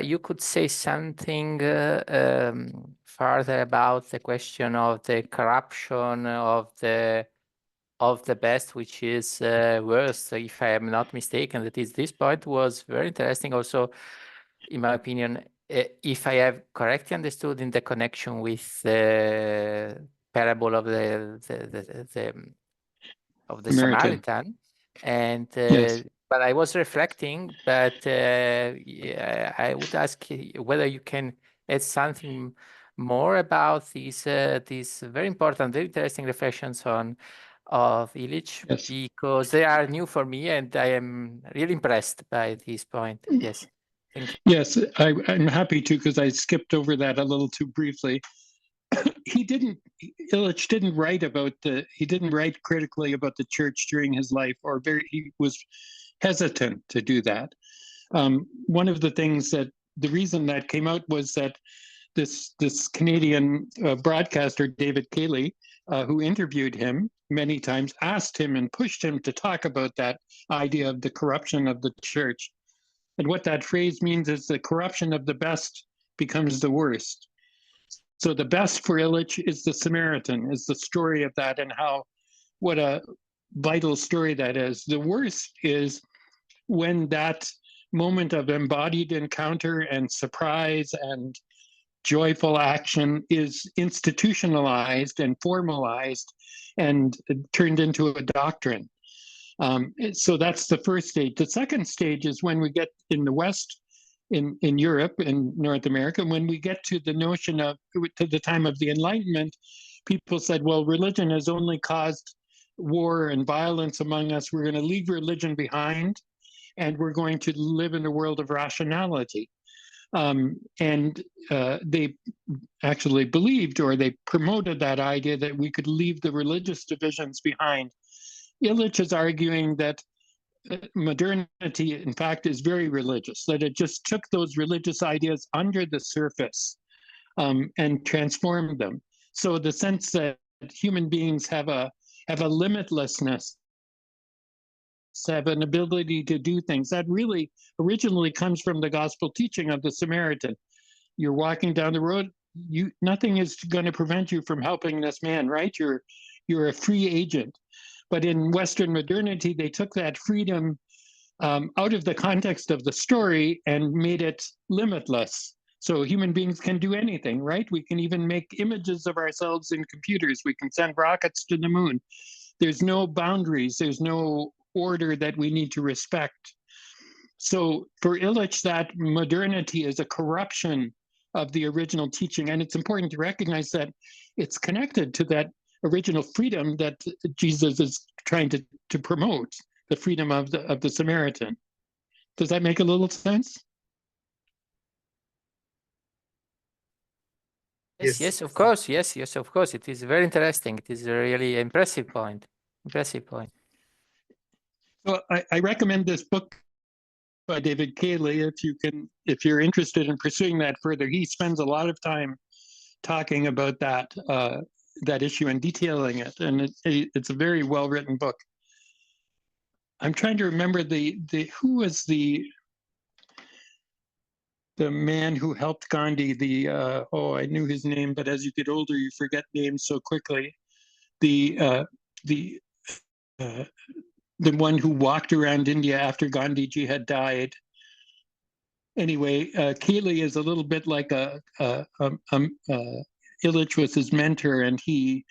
you could say something further about the question of the corruption of the best, which is worse, if I am not mistaken. That is, this point was very interesting. Also, in my opinion, if I have correctly understood in the connection with the parable of the Samaritan, and Yes. but I was reflecting, but yeah, I would ask whether you can add something more about these very important, very interesting reflections of Illich, Yes. because they are new for me, and I am really impressed by this point. Yes. Thank you. Yes, I'm happy to, because I skipped over that a little too briefly. Illich didn't write critically about the church during his life, he was hesitant to do that. One of the things the reason that came out was that this Canadian broadcaster, David Cayley, who interviewed him many times, asked him and pushed him to talk about that idea of the corruption of the church. And what that phrase means is the corruption of the best becomes the worst. So the best for Illich is the Samaritan, is the story of that, and what a vital story that is. The worst is when that moment of embodied encounter and surprise and joyful action is institutionalized and formalized and turned into a doctrine. So that's the first stage. The second stage is when we get in the West, in Europe and North America, when we get to the notion of, to the time of the Enlightenment, people said, well, religion has only caused war and violence among us. We're going to leave religion behind, and we're going to live in a world of rationality. They actually believed, or they promoted that idea, that we could leave the religious divisions behind. Illich is arguing that modernity, in fact, is very religious, that it just took those religious ideas under the surface and transformed them. So the sense that human beings have a limitlessness, have an ability to do things, that really originally comes from the gospel teaching of the Samaritan. You're walking down the road, nothing is going to prevent you from helping this man, right? You're a free agent. But in Western modernity, they took that freedom out of the context of the story and made it limitless. So human beings can do anything, right? We can even make images of ourselves in computers. We can send rockets to the moon. There's no boundaries. There's no order that we need to respect. So for Illich, that modernity is a corruption of the original teaching. And it's important to recognize that it's connected to that original freedom that Jesus is trying to promote, the freedom of the Samaritan. Does that make a little sense? Yes, yes, of course. Yes, yes, of course. It is very interesting. It is a really impressive point. Impressive point. So I recommend this book by David Cayley if you're interested in pursuing that further. He spends a lot of time talking about that issue and detailing it, and it's a very well written book. I'm trying to remember who was the man who helped Gandhi. I knew his name, but as you get older, you forget names so quickly. The one who walked around India after Gandhiji had died. Anyway, Keeley is a little bit like Illich was his mentor, and he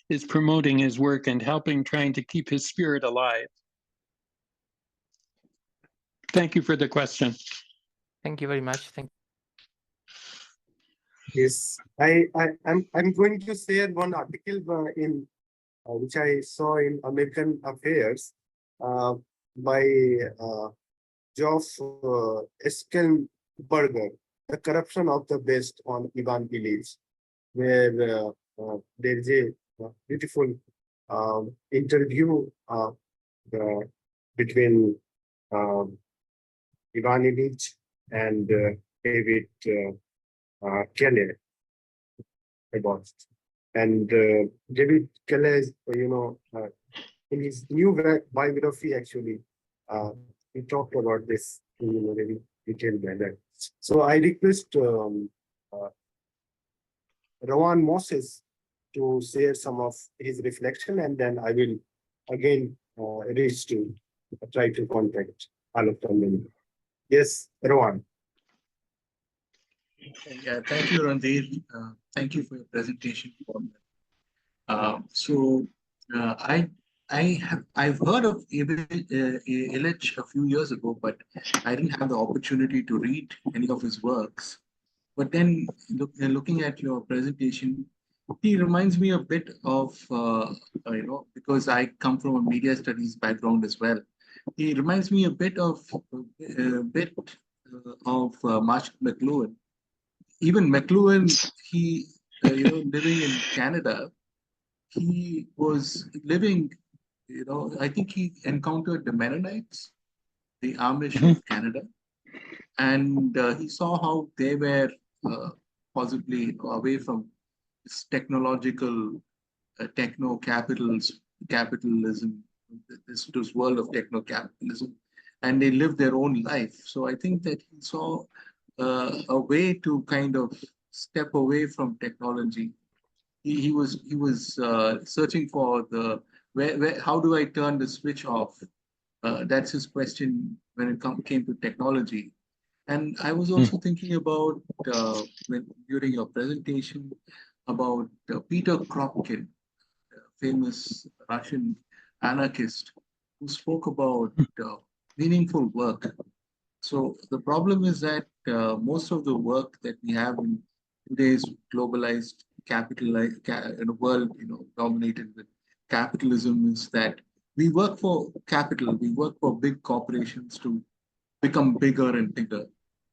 is promoting his work and trying to keep his spirit alive. Thank you for the question. Thank you very much. Thank Yes, I'm going to share one article which I saw in American Affairs by Geoff Eskelberger, The Corruption of the Best on Ivan Illich, where there is a beautiful interview between Ivan Illich and David Kelly about it. And David Kelly, in his new biography, actually, he talked about this in a very detailed manner. So I request Rowan Moses to share some of his reflection, and then I will again reach to try to contact all of them. Yes, Rowan. Yeah, thank you, Randhir. Thank you for your presentation. I've heard of Illich a few years ago, but I didn't have the opportunity to read any of his works. But then, looking at your presentation, he reminds me a bit of because I come from a media studies background as well. He reminds me a bit of Marshall McLuhan. Even McLuhan, he living in Canada, he was living, I think he encountered the Mennonites, the Amish of Canada, and he saw how they were possibly away from this technological capitalism, this world of techno-capitalism, and they lived their own life. So I think that he saw a way to kind of step away from technology. He was searching for how do I turn the switch off? That's his question when it came to technology. And I was also thinking about during your presentation about Peter Kropotkin, famous Russian anarchist, who spoke about meaningful work. So the problem is that most of the work that we have in today's globalized in a world dominated with capitalism is that we work for capital, we work for big corporations to become bigger and bigger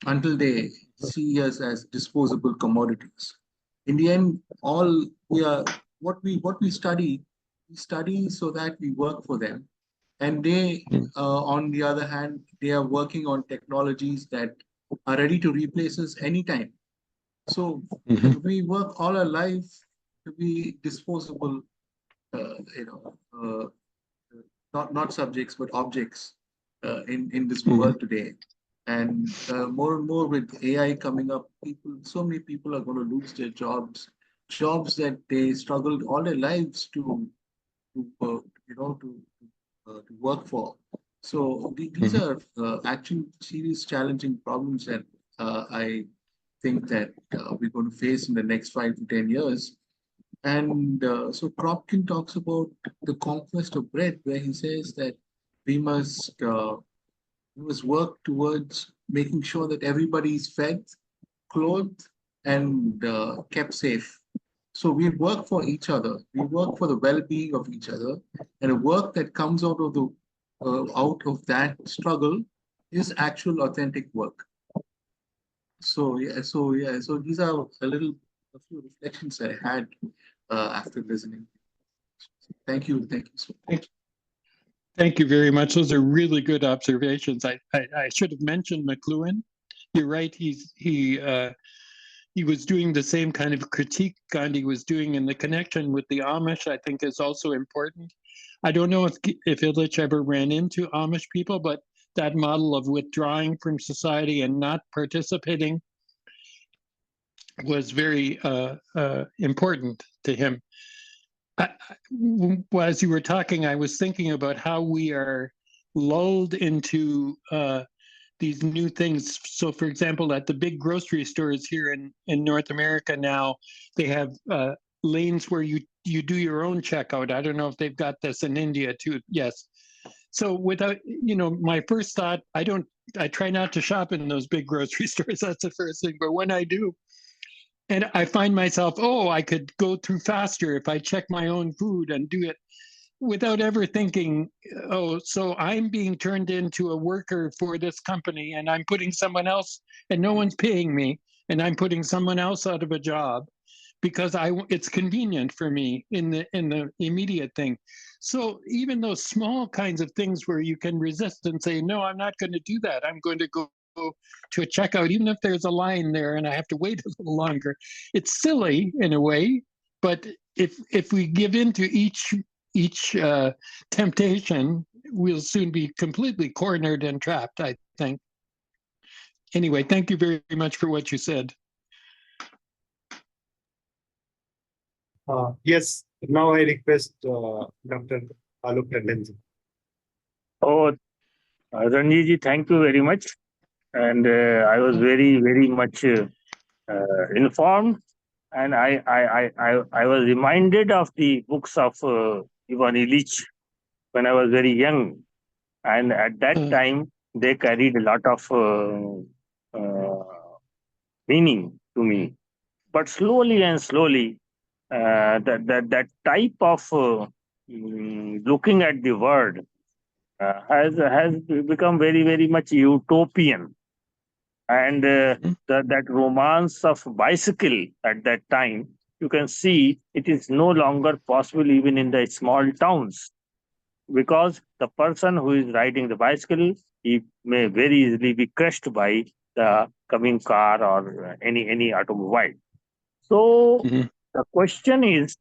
until they see us as disposable commodities. In the end, what we study so that we work for them. And they, on the other hand, they are working on technologies that are ready to replace us anytime. So we work all our life to be disposable, not subjects, but objects in this world today. And more and more with AI coming up, so many people are going to lose their jobs that they struggled all their lives to work for. So these are actually serious, challenging problems that I think that we're going to face in the next 5 to 10 years. And so Kropotkin talks about the conquest of bread, where he says that we must work towards making sure that everybody is fed, clothed, and kept safe. So we work for each other. We work for the well-being of each other, and the work that comes out of that struggle is actual authentic work. So these are a few reflections I had after listening. Thank you so much. Thank you very much. Those are really good observations. I should have mentioned McLuhan. You're right. He was doing the same kind of critique Gandhi was doing, and the connection with the Amish, I think, is also important. I don't know if Illich ever ran into Amish people, but that model of withdrawing from society and not participating was very important to him. As you were talking, I was thinking about how we are lulled into these new things. So, for example, at the big grocery stores here in North America now, they have lanes where you do your own checkout. I don't know if they've got this in India too. Yes. So without, my first thought, I try not to shop in those big grocery stores. That's the first thing. But when I do, and I find myself, I could go through faster if I check my own food and do it without ever thinking, so I'm being turned into a worker for this company and I'm putting someone else, and no one's paying me, and I'm putting someone else out of a job because it's convenient for me in the immediate thing. So even those small kinds of things where you can resist and say, no, I'm not going to do that. I'm going to go to a checkout, even if there's a line there and I have to wait a little longer. It's silly in a way, but if we give in to each temptation, we'll soon be completely cornered and trapped, I think. Anyway, thank you very much for what you said. Yes, now I request Dr. Alok Tandon. Oh, Ranjit, thank you very much. And I was very, very much informed. And I was reminded of the books of Ivan Illich when I was very young. And at that time, they carried a lot of meaning to me. But slowly and slowly, that type of looking at the world has become very, very much utopian. And that romance of bicycle at that time, you can see it is no longer possible even in the small towns, because the person who is riding the bicycle, he may very easily be crushed by the coming car or any automobile. So the question is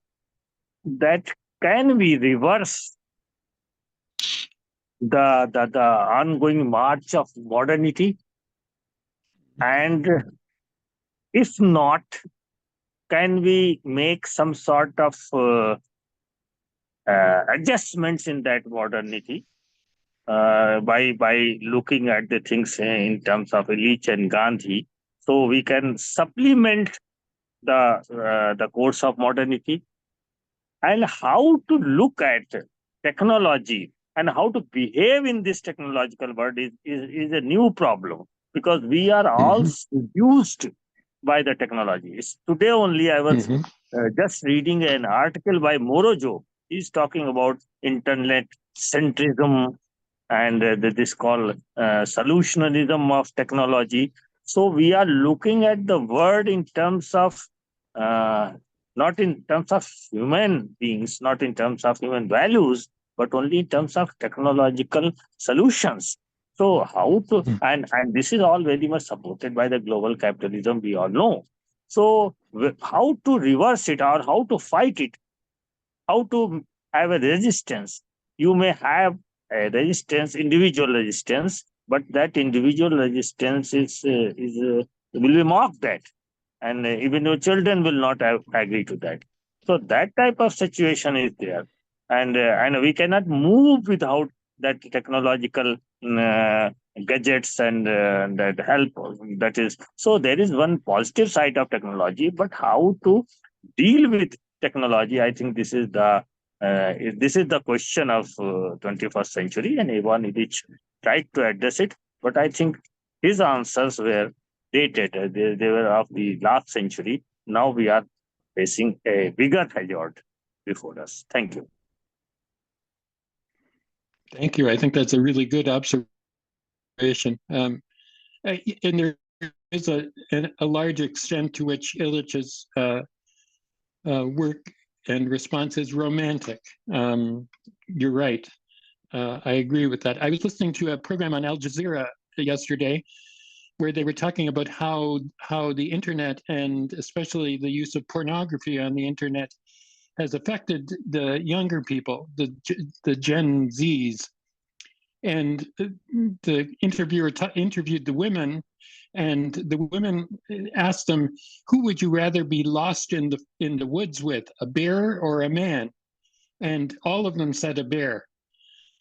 that can we reverse the ongoing march of modernity? And if not, can we make some sort of adjustments in that modernity by looking at the things in terms of Illich and Gandhi, so we can supplement the course of modernity? And how to look at technology and how to behave in this technological world is a new problem, because we are all seduced by the technologies. Today only I was just reading an article by Morojo. He's talking about internet centrism and this called solutionism of technology. So we are looking at the world in terms of not in terms of human beings, not in terms of human values, but only in terms of technological solutions. So how to, and this is all very much supported by the global capitalism, we all know. So how to reverse it or how to fight it, how to have a resistance? You may have a resistance, individual resistance, but that individual resistance will be mocked at, and even your children will not agree to that. So that type of situation is there, and we cannot move without that technological gadgets and that help. That is, so there is one positive side of technology, but how to deal with technology? I think this is the question of 21st century, and Ivan Illich tried to address it, but I think his answers were dated. They were of the last century. Now we are facing a bigger hazard before us. Thank you. Thank you. I think that's a really good observation. And there is a large extent to which Illich's work and response is romantic. You're right. I agree with that. I was listening to a program on Al Jazeera yesterday where they were talking about how the internet, and especially the use of pornography on the internet, has affected the younger people, the Gen Zs. And the interviewer interviewed the women, and the women asked them, who would you rather be lost in the woods with, a bear or a man? And all of them said a bear.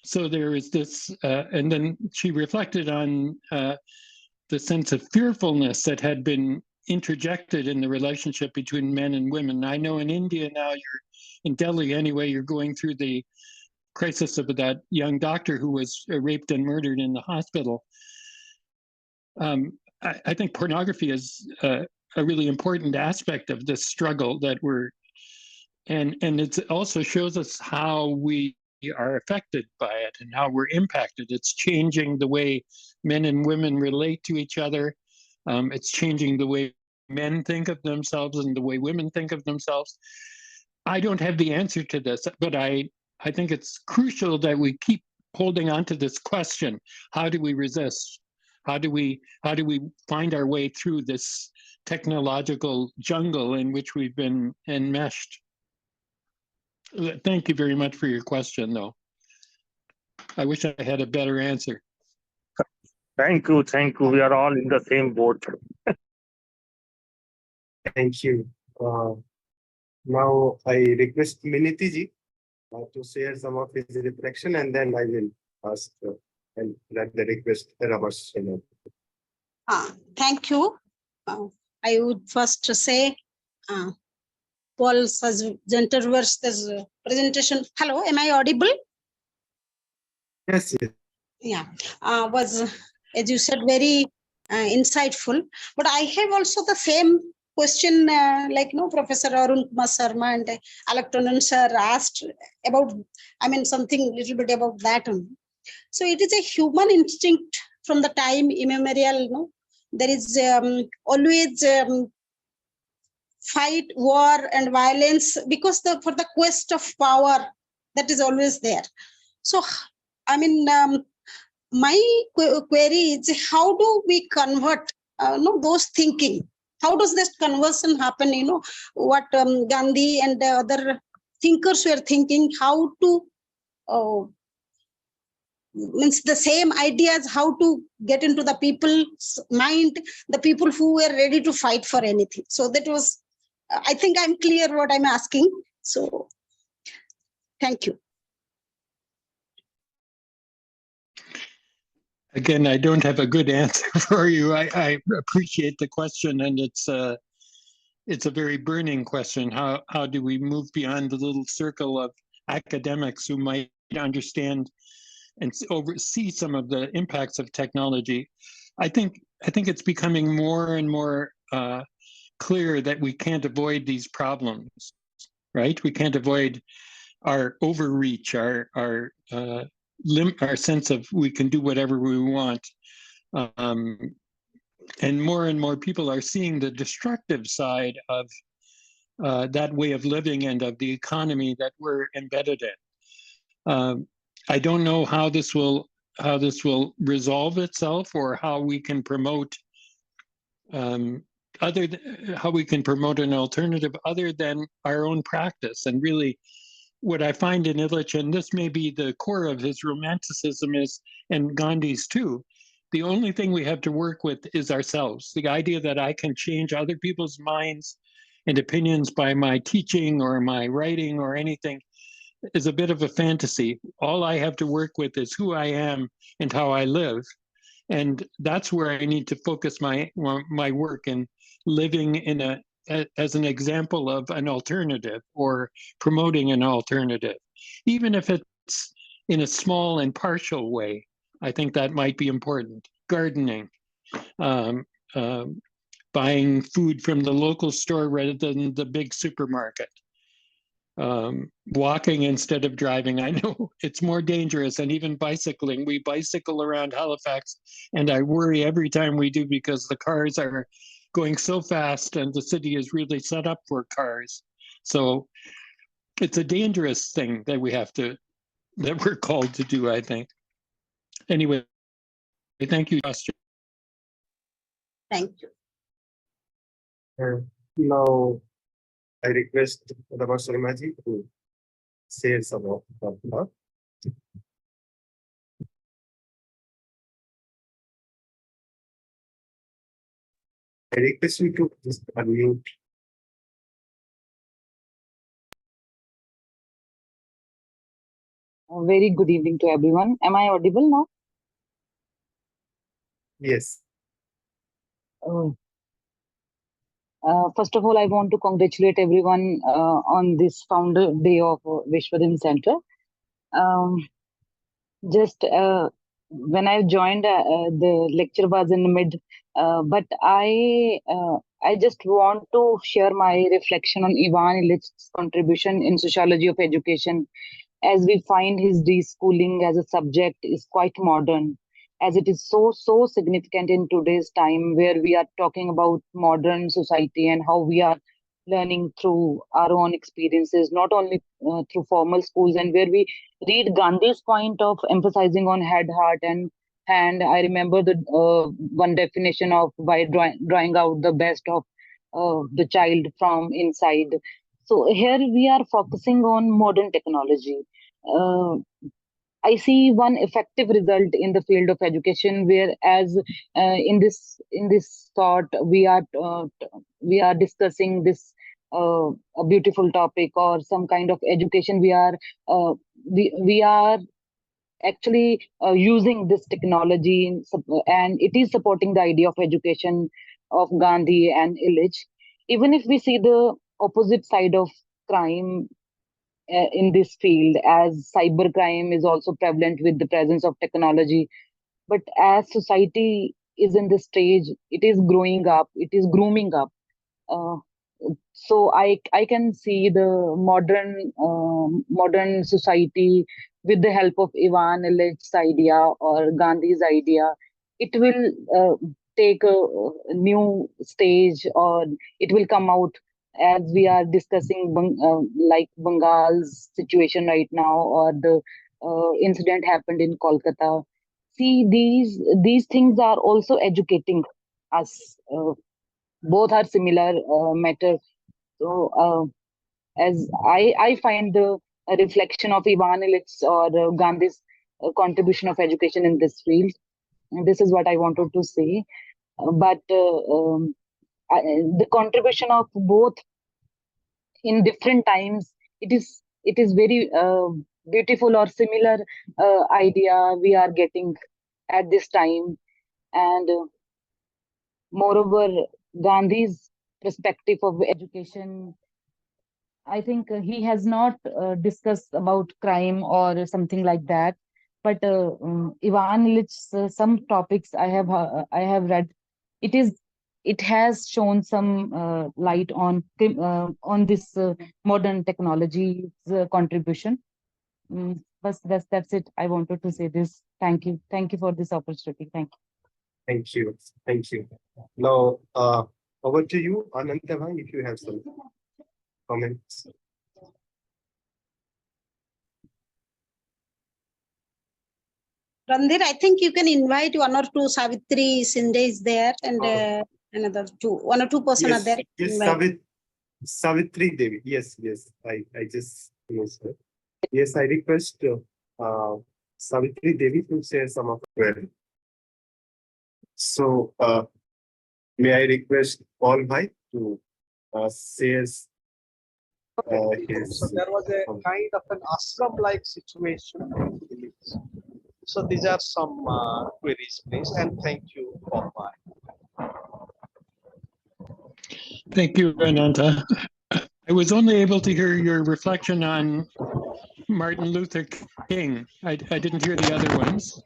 So there is this, and then she reflected on the sense of fearfulness that had been interjected in the relationship between men and women. I know in India now, you're in Delhi anyway, you're going through the crisis of that young doctor who was raped and murdered in the hospital. I think pornography is a really important aspect of this struggle that and it also shows us how we are affected by it and how we're impacted. It's changing the way men and women relate to each other. It's changing the way men think of themselves and the way women think of themselves. I don't have the answer to this, but I think it's crucial that we keep holding on to this question. How do we resist? How do we find our way through this technological jungle in which we've been enmeshed? Thank you very much for your question, though. I wish I had a better answer. Thank you. Thank you. We are all in the same boat. Thank you. Now I request Miniti ji to share some of his reflection, and then I will ask and let the request Ramesh. Thank you. I would first say Paul Schwartzentruber's presentation. Hello, am I audible? Yes, yes. Yeah, was, as you said, very insightful. But I have also the same question, Professor Arun Kumar Sharma and Alaktonan sir asked about, something little bit about that. So it is a human instinct from the time immemorial. There is always fight, war, and violence because for the quest of power, that is always there. So, my query is, how do we convert those thinking? How does this conversion happen? What Gandhi and other thinkers were thinking, how to means the same ideas, how to get into the people's mind, the people who were ready to fight for anything. So that was, I think I'm clear what I'm asking. So thank you. Again, I don't have a good answer for you. I appreciate the question, and it's a very burning question. How do we move beyond the little circle of academics who might understand and oversee some of the impacts of technology? I think it's becoming more and more clear that we can't avoid these problems, right? We can't avoid our overreach, our sense of we can do whatever we want. And more people are seeing the destructive side of that way of living and of the economy that we're embedded in. I don't know how this will resolve itself, or how we can promote how we can promote an alternative other than our own practice. And really, what I find in Illich, and this may be the core of his romanticism, is, and Gandhi's too, the only thing we have to work with is ourselves. The idea that I can change other people's minds and opinions by my teaching or my writing or anything is a bit of a fantasy. All I have to work with is who I am and how I live. And that's where I need to focus my work in living in as an example of an alternative or promoting an alternative, even if it's in a small and partial way. I think that might be important. Gardening, buying food from the local store rather than the big supermarket. Walking instead of driving. I know it's more dangerous, and even bicycling. We bicycle around Halifax, and I worry every time we do because the cars are going so fast and the city is really set up for cars. So it's a dangerous thing that we're called to do, I think. Anyway, thank you, Pastor. Thank you. Now, I request Dr. Sharmaji to say some of her thought. I request you to just unmute. Very good evening to everyone. Am I audible now? Yes. First of all, I want to congratulate everyone on this Founder Day of Vishwadin Center. When I joined, the lecture was in the mid, but I just want to share my reflection on Ivan Illich's contribution in sociology of education, as we find his deschooling as a subject is quite modern, as it is so significant in today's time, where we are talking about modern society and how we are learning through our own experiences, not only through formal schools, and where we read Gandhi's point of emphasizing on head, heart, and hand. I remember the one definition of by drawing out the best of the child from inside. So here we are focusing on modern technology. I see one effective result in the field of education, whereas in this thought we are discussing this a beautiful topic or some kind of education. We are actually using this technology, and it is supporting the idea of education of Gandhi and Illich. Even if we see the opposite side of crime in this field, as cybercrime is also prevalent with the presence of technology, but as society is in this stage, it is growing up, it is grooming up. So I can see the modern society, with the help of Ivan Illich's idea or Gandhi's idea, it will take a new stage, or it will come out as we are discussing like Bengal's situation right now, or the incident happened in Kolkata. See, these things are also educating us. Both are similar matter. So as I find the reflection of Ivan Illich or Gandhi's contribution of education in this field, and this is what I wanted to say. But the contribution of both in different times, it is very beautiful or similar idea we are getting at this time. And moreover, Gandhi's perspective of education, I think he has not discussed about crime or something like that. But Ivan Illich's some topics I have read, it has shown some light on this modern technology's contribution. But that's it. I wanted to say this. Thank you for this opportunity. Thank you. Thank you. Now, over to you, Anantava, if you have some comments. Randhir, I think you can invite one or two. Savitri Sinde is there, and another one or two person are there. Yes, Savitri Devi. Yes. I just finished her. Yes, I request Savitri Devi to say some of it. So, may I request Paul Bhai to say his. So there was a kind of an ashram-like situation. So these are some queries, please, and thank you, Paul Bhai. Thank you, Ananta. I was only able to hear your reflection on Martin Luther King. I didn't hear the other ones,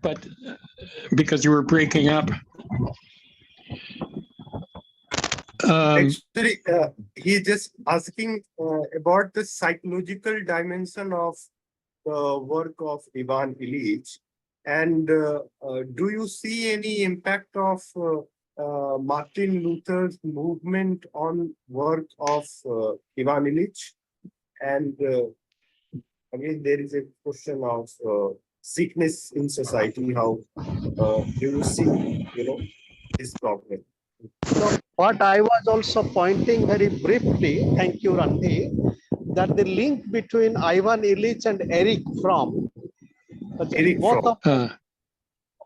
but because you were breaking up. Actually, he's just asking about the psychological dimension of the work of Ivan Illich. And do you see any impact of Martin Luther's movement on work of Ivan Illich? And again, there is a question of sickness in society. How do you see, this problem? So what I was also pointing very briefly, thank you, Randy, that the link between Ivan Illich and Erich Fromm,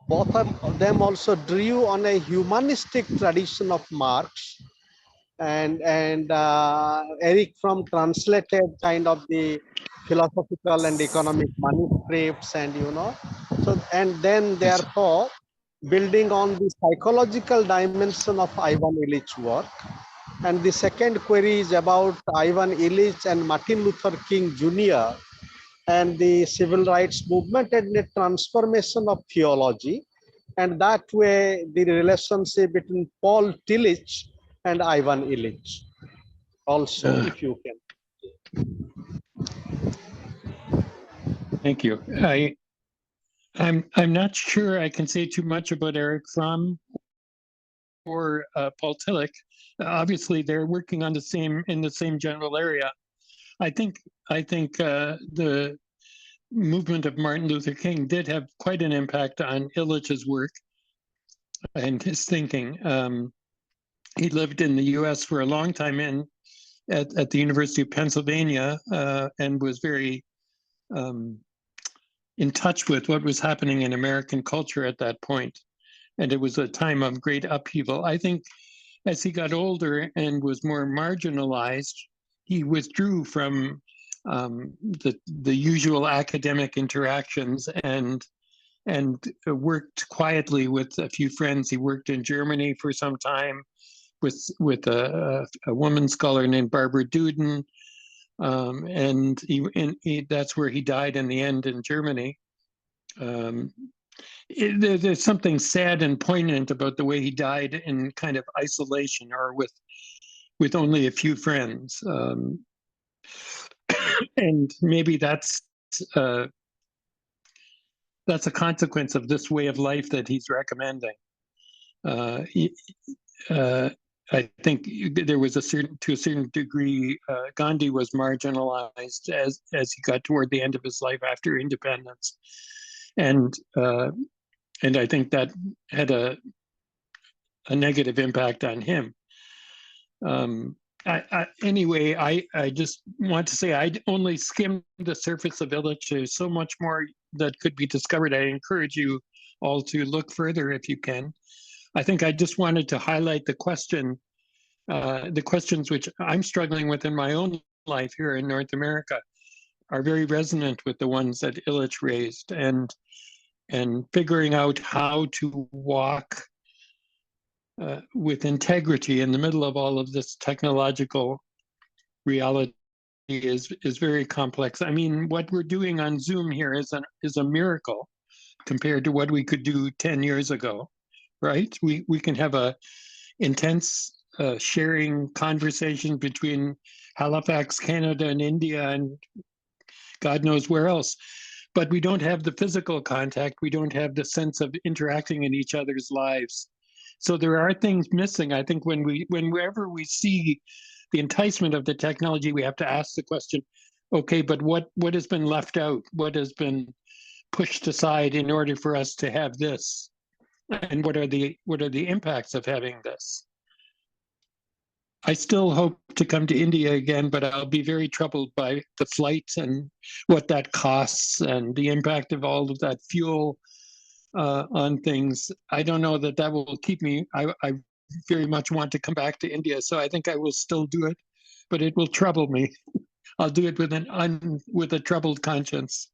both of them also drew on a humanistic tradition of Marx, and Erich Fromm translated kind of the philosophical and economic manuscripts, and so, and then therefore building on the psychological dimension of Ivan Illich's work. And the second query is about Ivan Illich and Martin Luther King Jr. and the civil rights movement and the transformation of theology. And that way, the relationship between Paul Tillich and Ivan Illich. Also, if you can. Thank you. I'm not sure I can say too much about Erich Fromm or Paul Tillich. Obviously, they're working on in the same general area. I think the movement of Martin Luther King did have quite an impact on Illich's work and his thinking. He lived in the U.S. for a long time at the University of Pennsylvania and was very in touch with what was happening in American culture at that point. And it was a time of great upheaval. I think as he got older and was more marginalized, he withdrew from the usual academic interactions and worked quietly with a few friends. He worked in Germany for some time with a woman scholar named Barbara Duden. And that's where he died in the end in Germany. There's something sad and poignant about the way he died in kind of isolation or with only a few friends. And maybe that's a consequence of this way of life that he's recommending. I think there was to a certain degree, Gandhi was marginalized as he got toward the end of his life after independence, and I think that had a negative impact on him. Anyway, I just want to say I only skimmed the surface of Illich. There's so much more that could be discovered. I encourage you all to look further if you can. I think I just wanted to highlight the questions which I'm struggling with in my own life here in North America are very resonant with the ones that Illich raised, and figuring out how to walk with integrity in the middle of all of this technological reality is very complex. I mean, what we're doing on Zoom here is a miracle compared to what we could do 10 years ago. Right? We can have a intense sharing conversation between Halifax, Canada, and India, and God knows where else. But we don't have the physical contact. We don't have the sense of interacting in each other's lives. So there are things missing. I think whenever we see the enticement of the technology, we have to ask the question, okay, but what has been left out? What has been pushed aside in order for us to have this? And what are the impacts of having this? I still hope to come to India again, but I'll be very troubled by the flights and what that costs and the impact of all of that fuel on things. I don't know that will keep me. I very much want to come back to India, so I think I will still do it, but it will trouble me. I'll do it with a troubled conscience.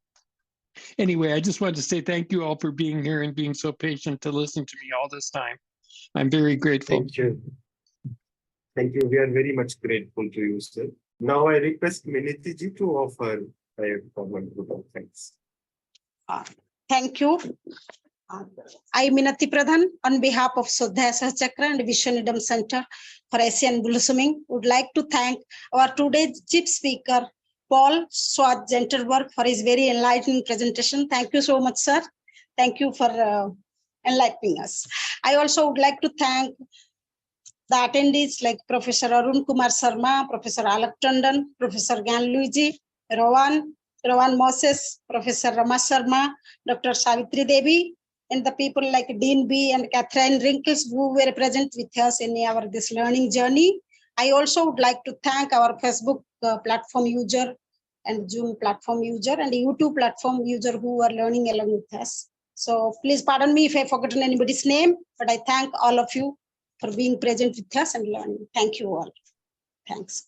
Anyway, I just wanted to say thank you all for being here and being so patient to listen to me all this time. I'm very grateful. Thank you. Thank you. We are very much grateful to you, sir. Now I request Minitiji to offer a common vote of thanks. Thank you. I, Minati Pradhan, on behalf of Swadhyaya Sahachakra and Vision Idam Center for Asian Blossoming, would like to thank our today's chief speaker, Paul Schwartzentruber, for his very enlightening presentation. Thank you so much, sir. Thank you for enlightening us. I also would like to thank the attendees like Professor Arun Kumar Sharma, Professor Alak Tandon, Professor Gyan Luigi, Rowan Moses, Professor Rama Sharma, Dr. Savitri Devi, and the people like Dean B and Catherine Wrinkles who were present with us in our this learning journey. I also would like to thank our Facebook platform user and Zoom platform user and YouTube platform user who are learning along with us. So please pardon me if I've forgotten anybody's name, but I thank all of you for being present with us and learning. Thank you all. Thanks.